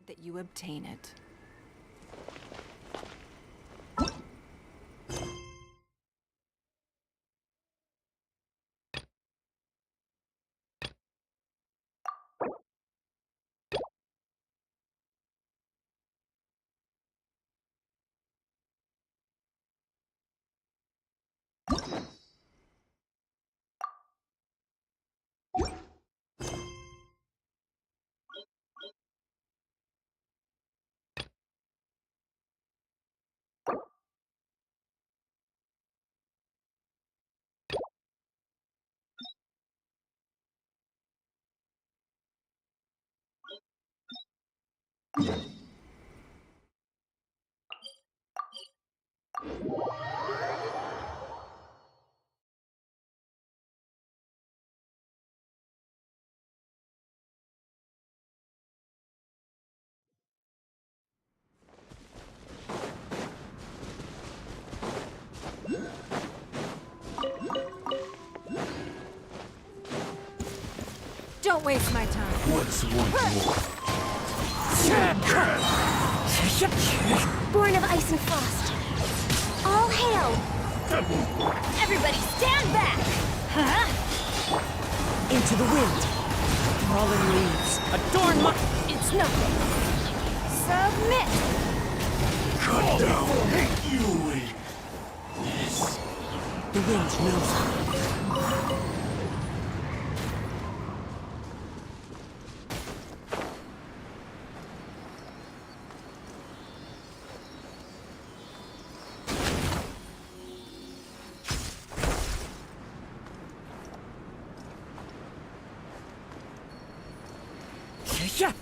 Speaker 13: that you obtain it. Don't waste my time.
Speaker 8: What's one more?
Speaker 1: Born of ice and frost. All hail! Everybody stand back!
Speaker 7: Into the wind. Fallen leaves. Adorn my...
Speaker 1: It's nothing. Submit!
Speaker 8: Cut down, you weak.
Speaker 7: The wind knows.
Speaker 2: Yeah.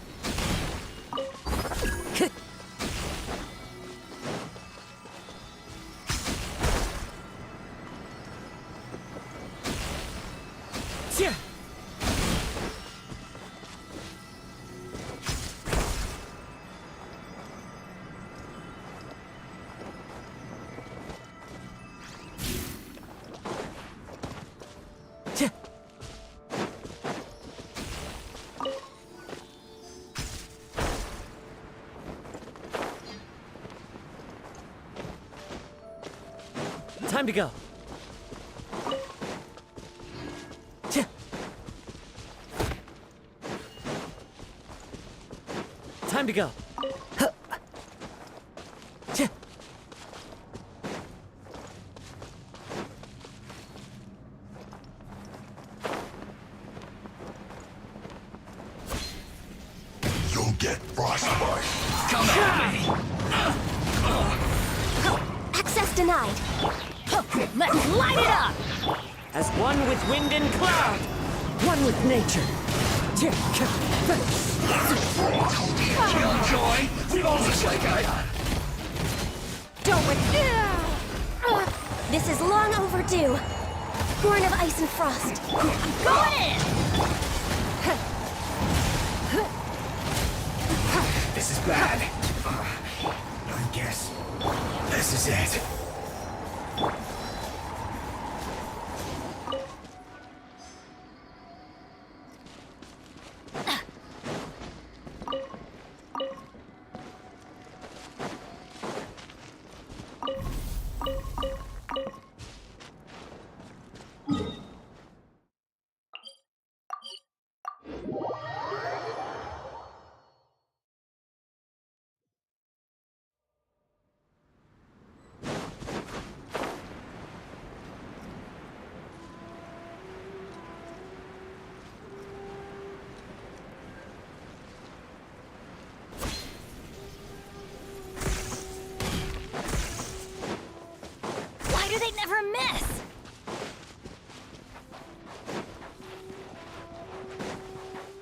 Speaker 7: Time to go. Time to go.
Speaker 14: You'll get frostbite.
Speaker 2: Come at me!
Speaker 1: Access denied.
Speaker 11: Let's light it up!
Speaker 7: As one with wind and cloud, one with nature.
Speaker 2: Killjoy!
Speaker 1: Don't This is long overdue. Born of ice and frost.
Speaker 11: Going in!
Speaker 2: This is bad. I guess this is it.
Speaker 11: Why do they never miss?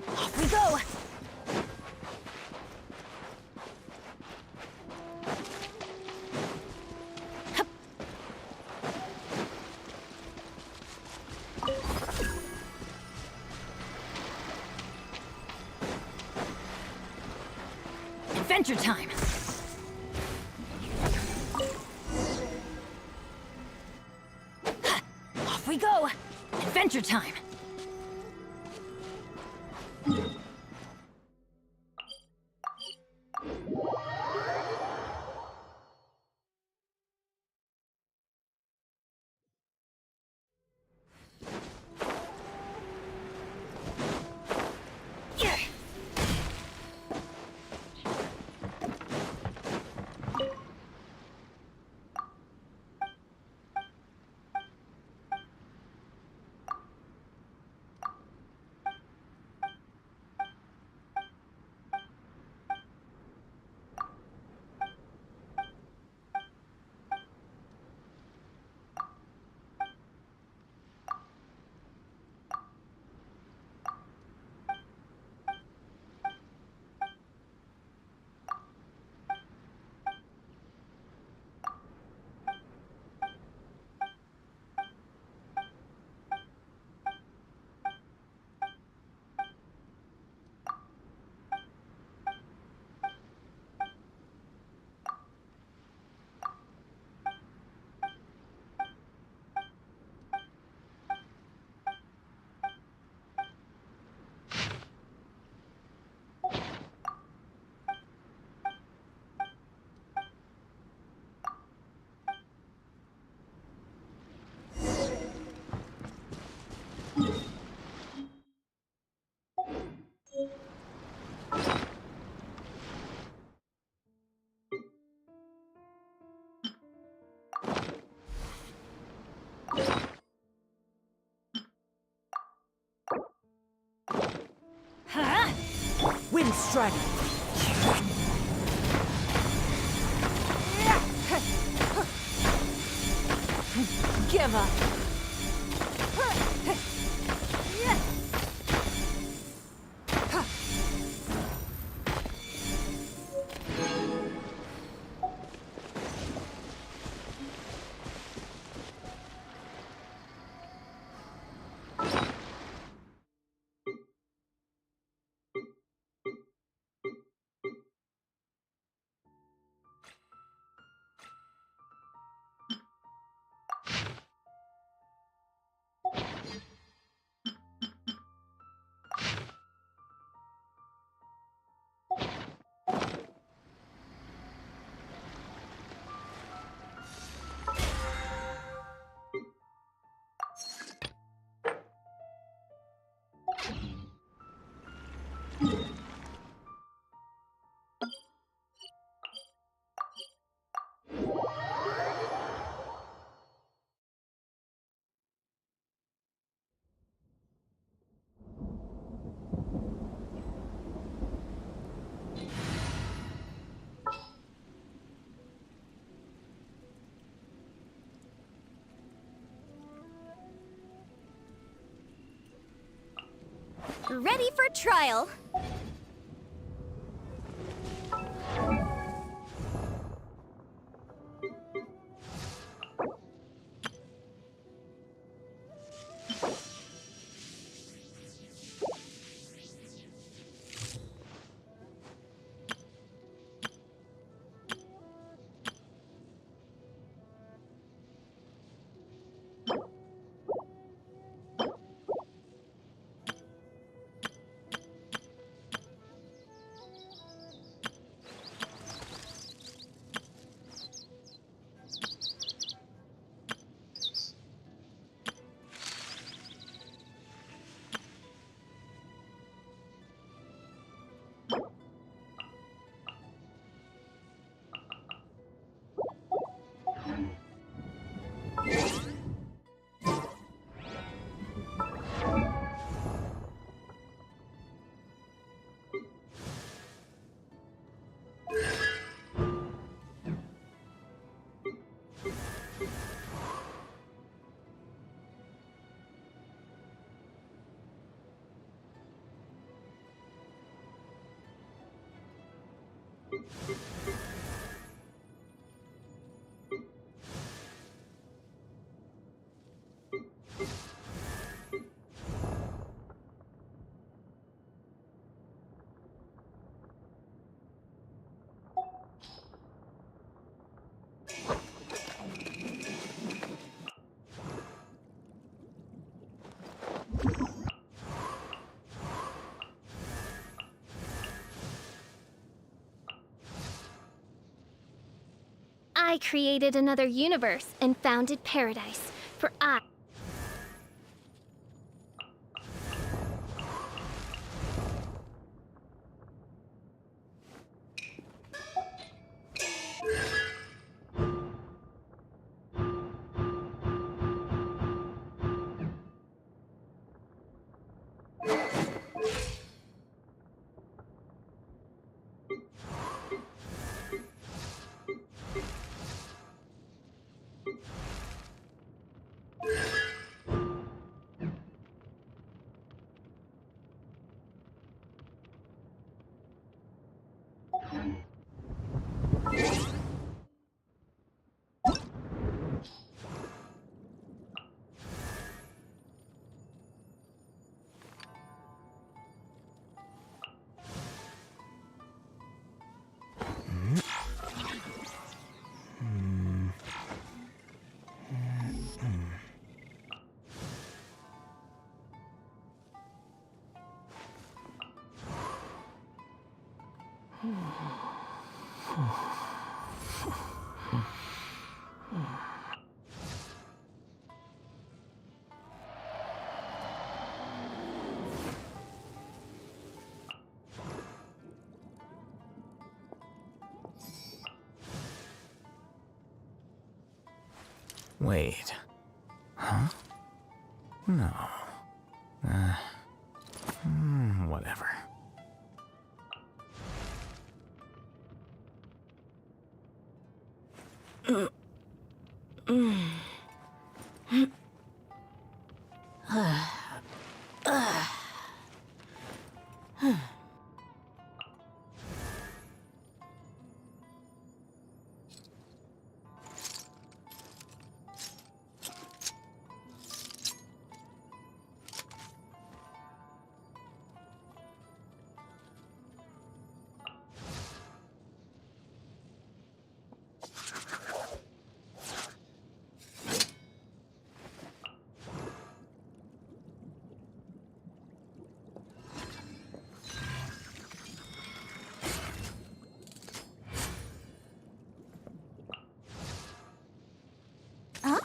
Speaker 11: Off we go! Adventure time! Off we go! Adventure time!
Speaker 7: Huh? Wind strike.
Speaker 11: Give up!
Speaker 6: Ready for trial. I created another universe and founded paradise, for I...
Speaker 15: Wait. Huh? No. Whatever.
Speaker 6: Huh?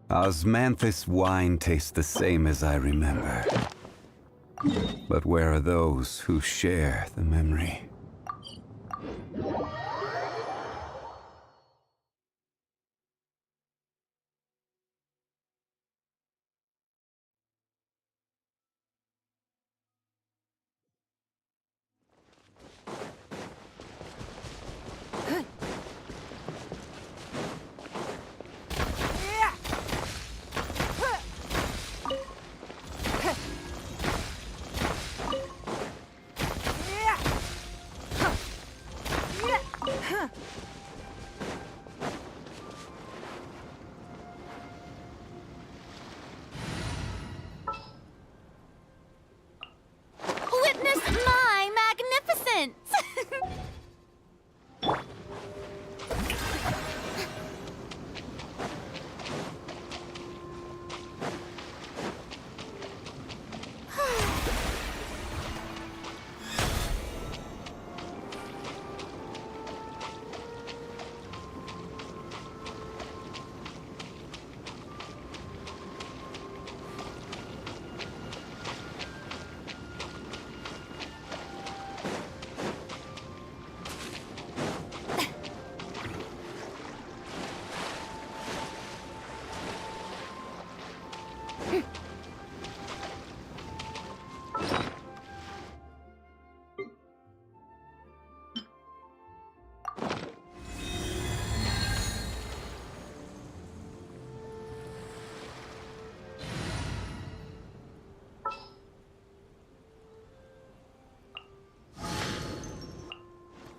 Speaker 16: Osmanthus wine tastes the same as I remember. But where are those who share the memory?
Speaker 6: Witness my magnificence!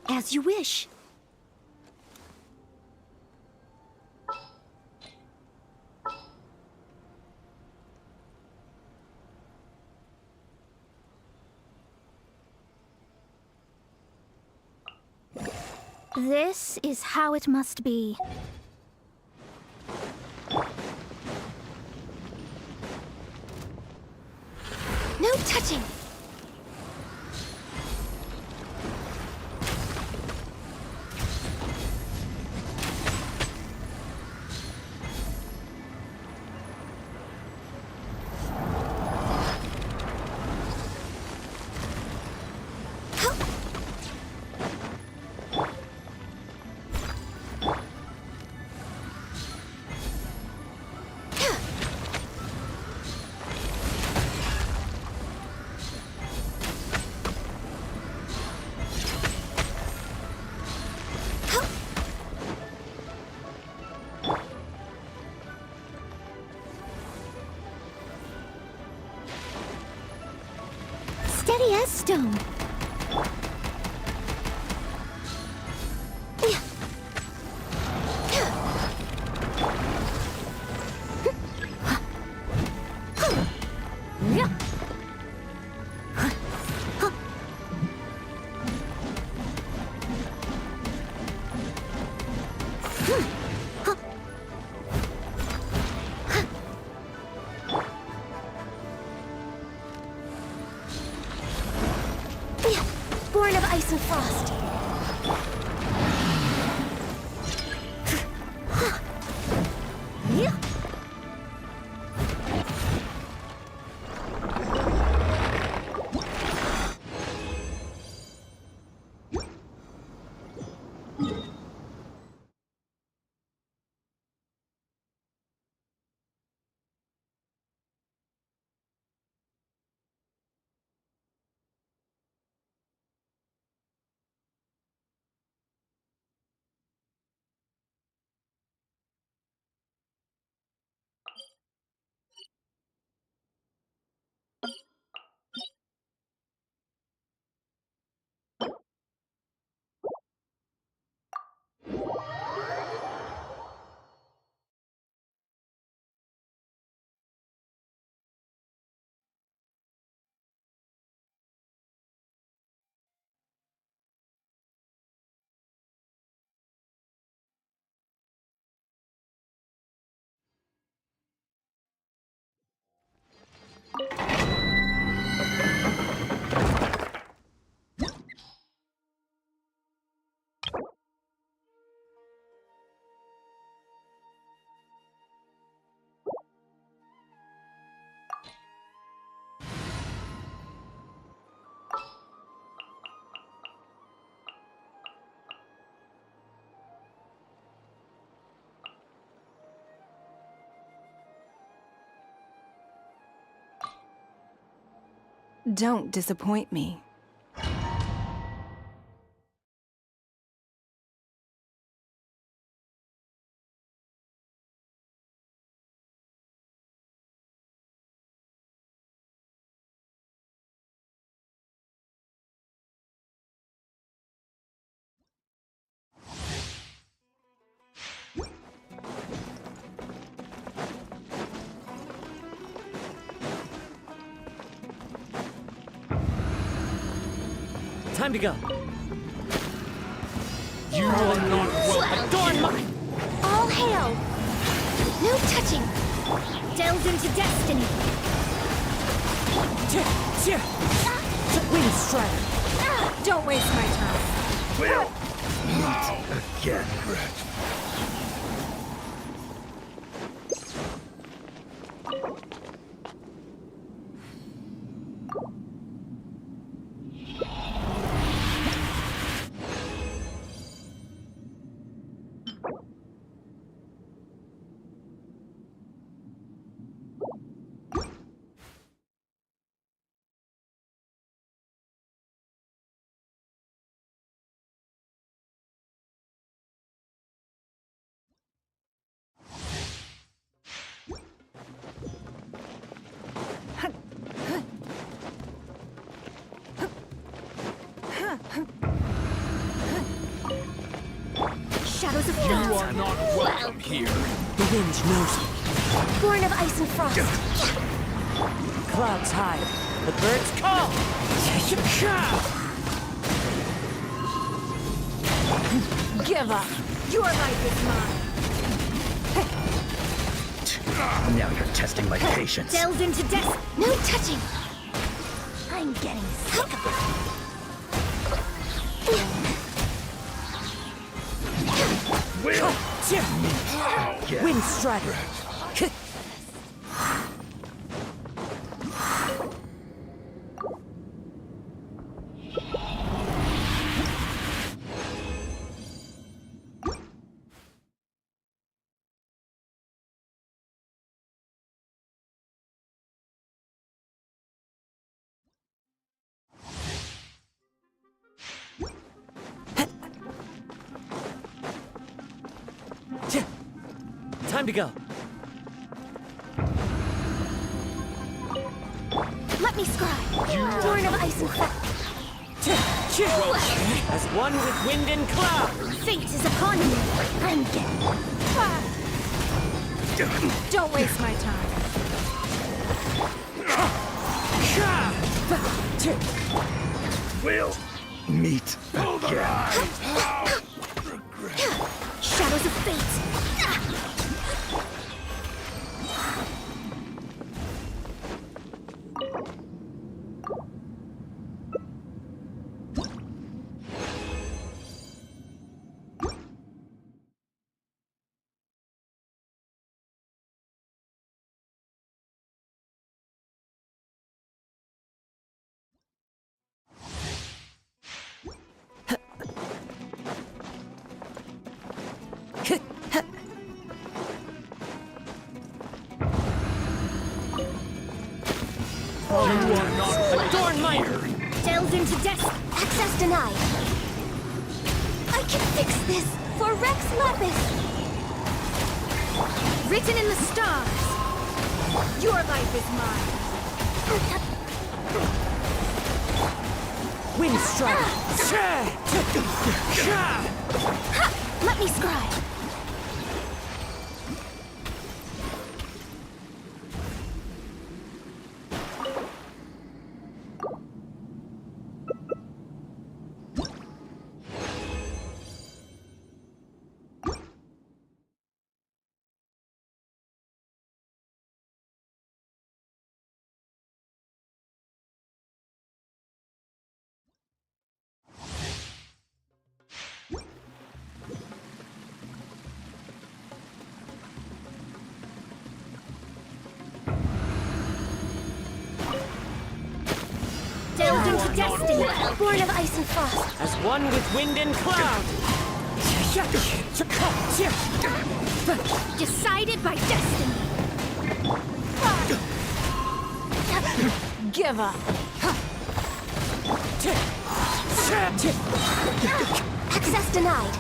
Speaker 6: As you wish. This is how it must be. No touching! Steady as stone. Born of ice and frost.
Speaker 13: Don't disappoint me.
Speaker 7: Time to go.
Speaker 8: You are not welcome.
Speaker 7: Adorn mine!
Speaker 6: All hail! No touching! Delve into destiny!
Speaker 7: Wind Strider!
Speaker 13: Don't waste my time.
Speaker 14: Will again.
Speaker 6: Shadows of
Speaker 8: You
Speaker 6: frost!
Speaker 8: are not welcome here.
Speaker 7: The wind knows me.
Speaker 6: Born of ice and frost!
Speaker 7: Clouds hide. The birds call.
Speaker 13: Give up. Your life is mine.
Speaker 2: Now you're testing my patience.
Speaker 6: Delve into death! No touching! I'm getting sick of this.
Speaker 2: Will!
Speaker 7: Wind Strider! Time to go.
Speaker 6: Let me scry! Born of ice and frost!
Speaker 7: As one with wind and cloud.
Speaker 6: Fate is upon me! I'm getting...
Speaker 13: Don't waste my time.
Speaker 2: Will meet again.
Speaker 6: Shadows of fate!
Speaker 7: Adorn mine!
Speaker 6: Delve into death! Access denied! I can fix this! For Rex Lapis!
Speaker 13: Written in the stars. Your life is mine.
Speaker 7: Wind Strider!
Speaker 6: Let me scry! Delved into destiny, born of ice and frost.
Speaker 7: As one with wind and cloud.
Speaker 6: Decided by destiny.
Speaker 13: Give up.
Speaker 1: Access denied.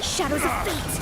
Speaker 1: Shadows of fate.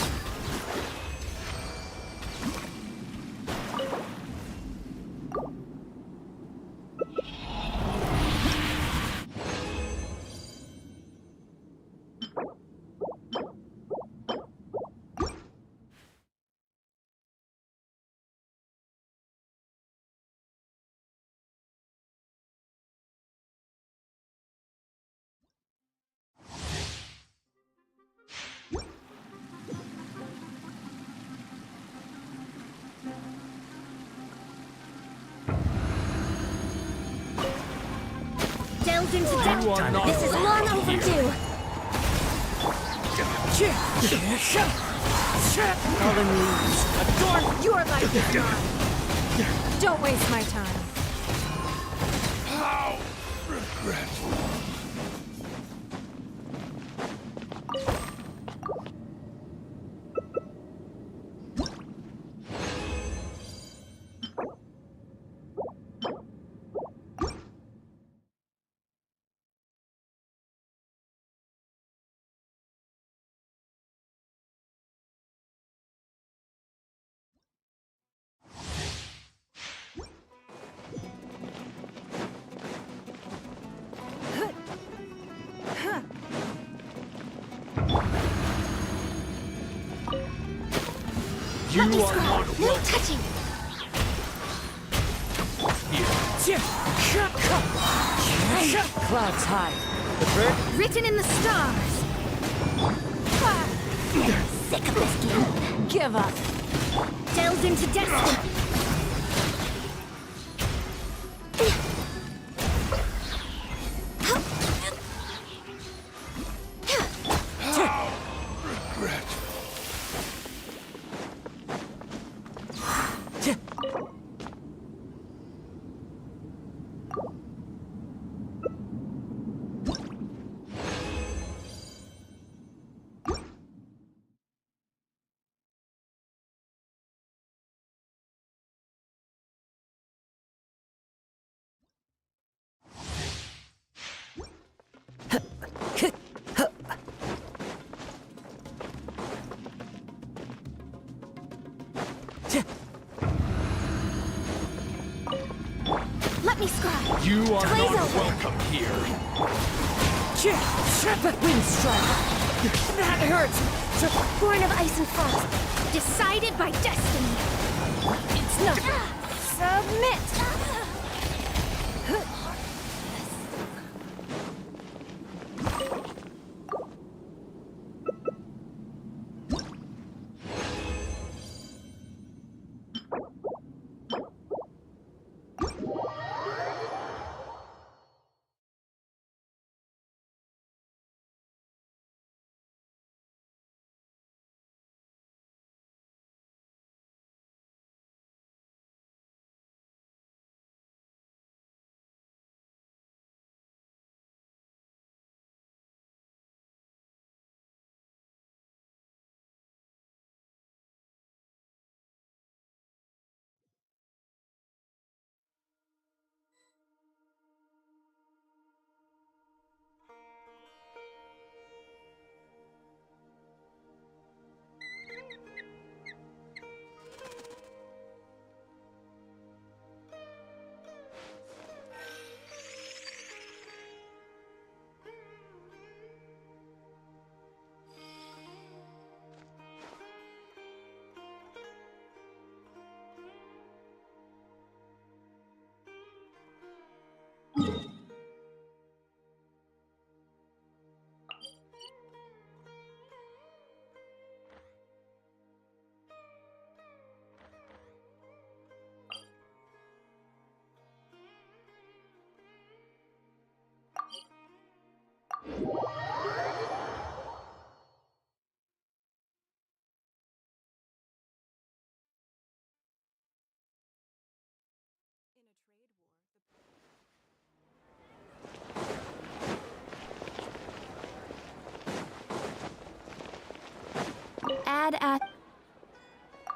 Speaker 1: Delved into depth. This is long overdue.
Speaker 13: Fallen leaves. Adorn your life is gone. Don't waste my time.
Speaker 14: How regretful.
Speaker 1: Let me scrub. No touching.
Speaker 7: Clouds high.
Speaker 1: Written in the stars. Sick of this game.
Speaker 13: Give up.
Speaker 1: Delved into destiny. Let me scrub.
Speaker 14: You are
Speaker 1: Glaze
Speaker 14: not
Speaker 1: over.
Speaker 14: welcome here.
Speaker 7: Wind strike.
Speaker 1: That hurts. Born of ice and frost. Decided by destiny. It's not. Submit.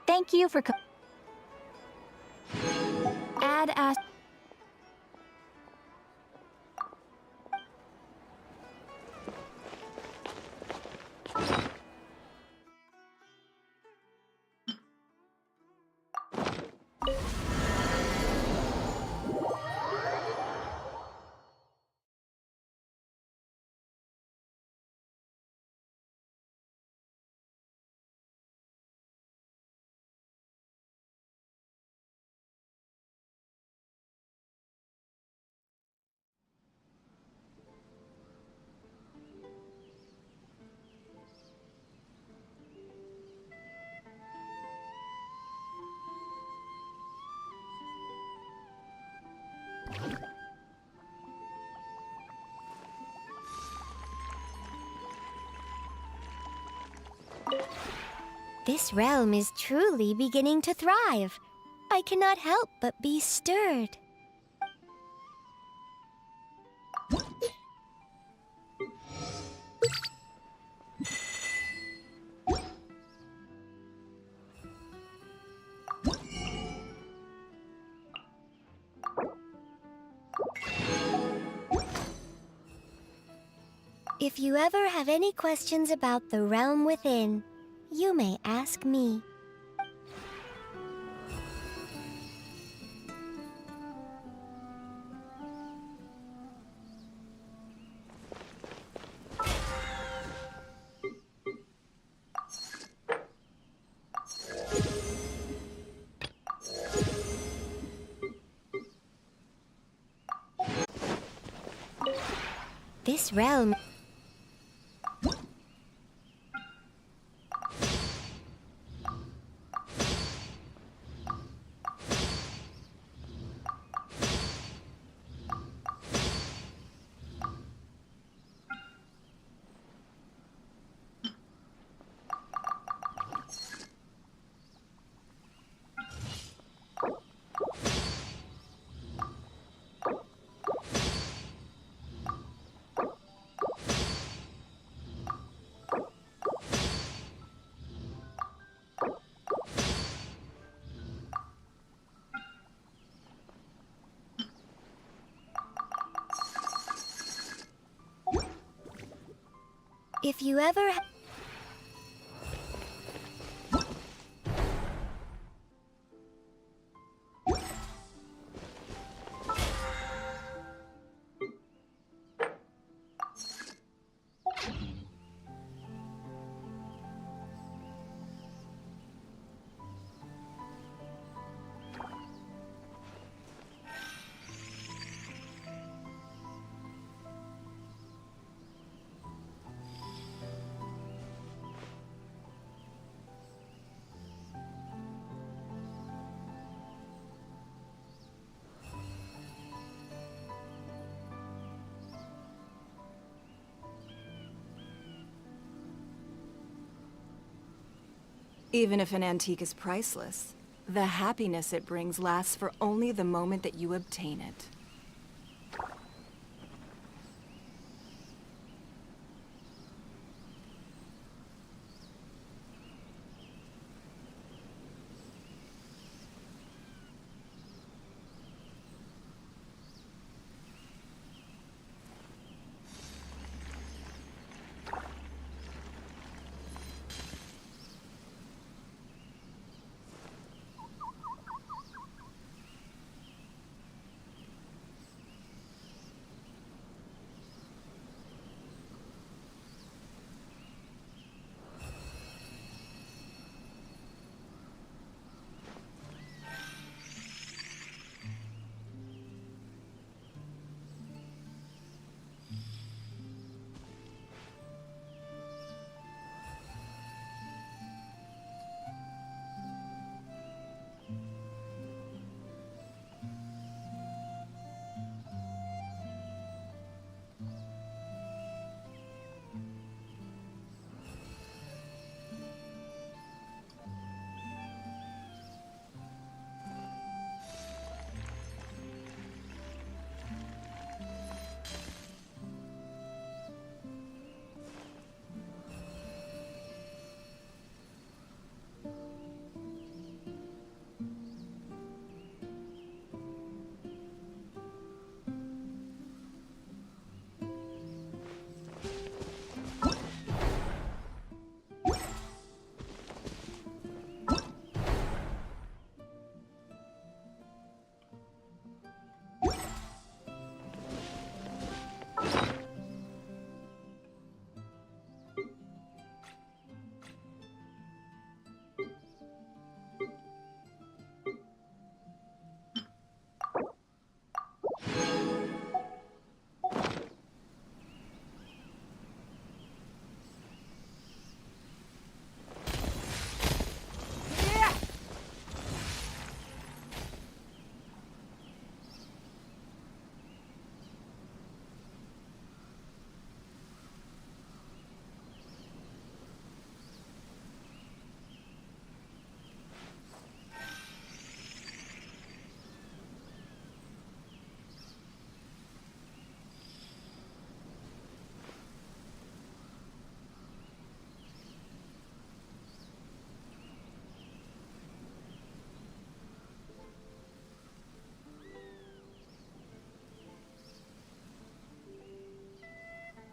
Speaker 6: Thank you for
Speaker 13: had asked.
Speaker 6: This realm is truly beginning to thrive. I cannot help but be stirred. If you ever have any questions about the realm within, you may ask me. This realm... If you ever...
Speaker 13: Even if an antique is priceless, the happiness it brings lasts for only the moment that you obtain it.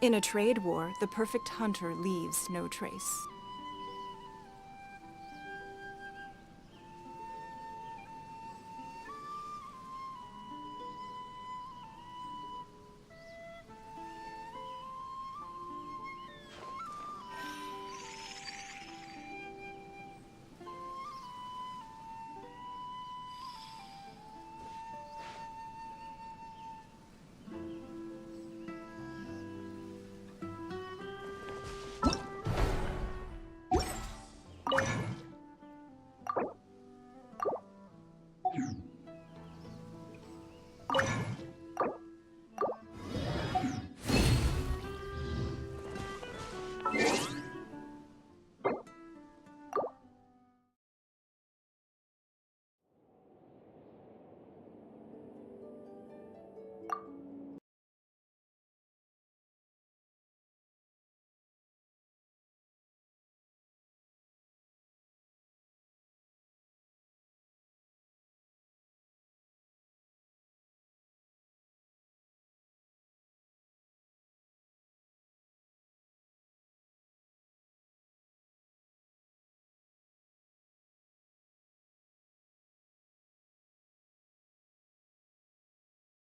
Speaker 9: In a trade war, the perfect hunter leaves no trace.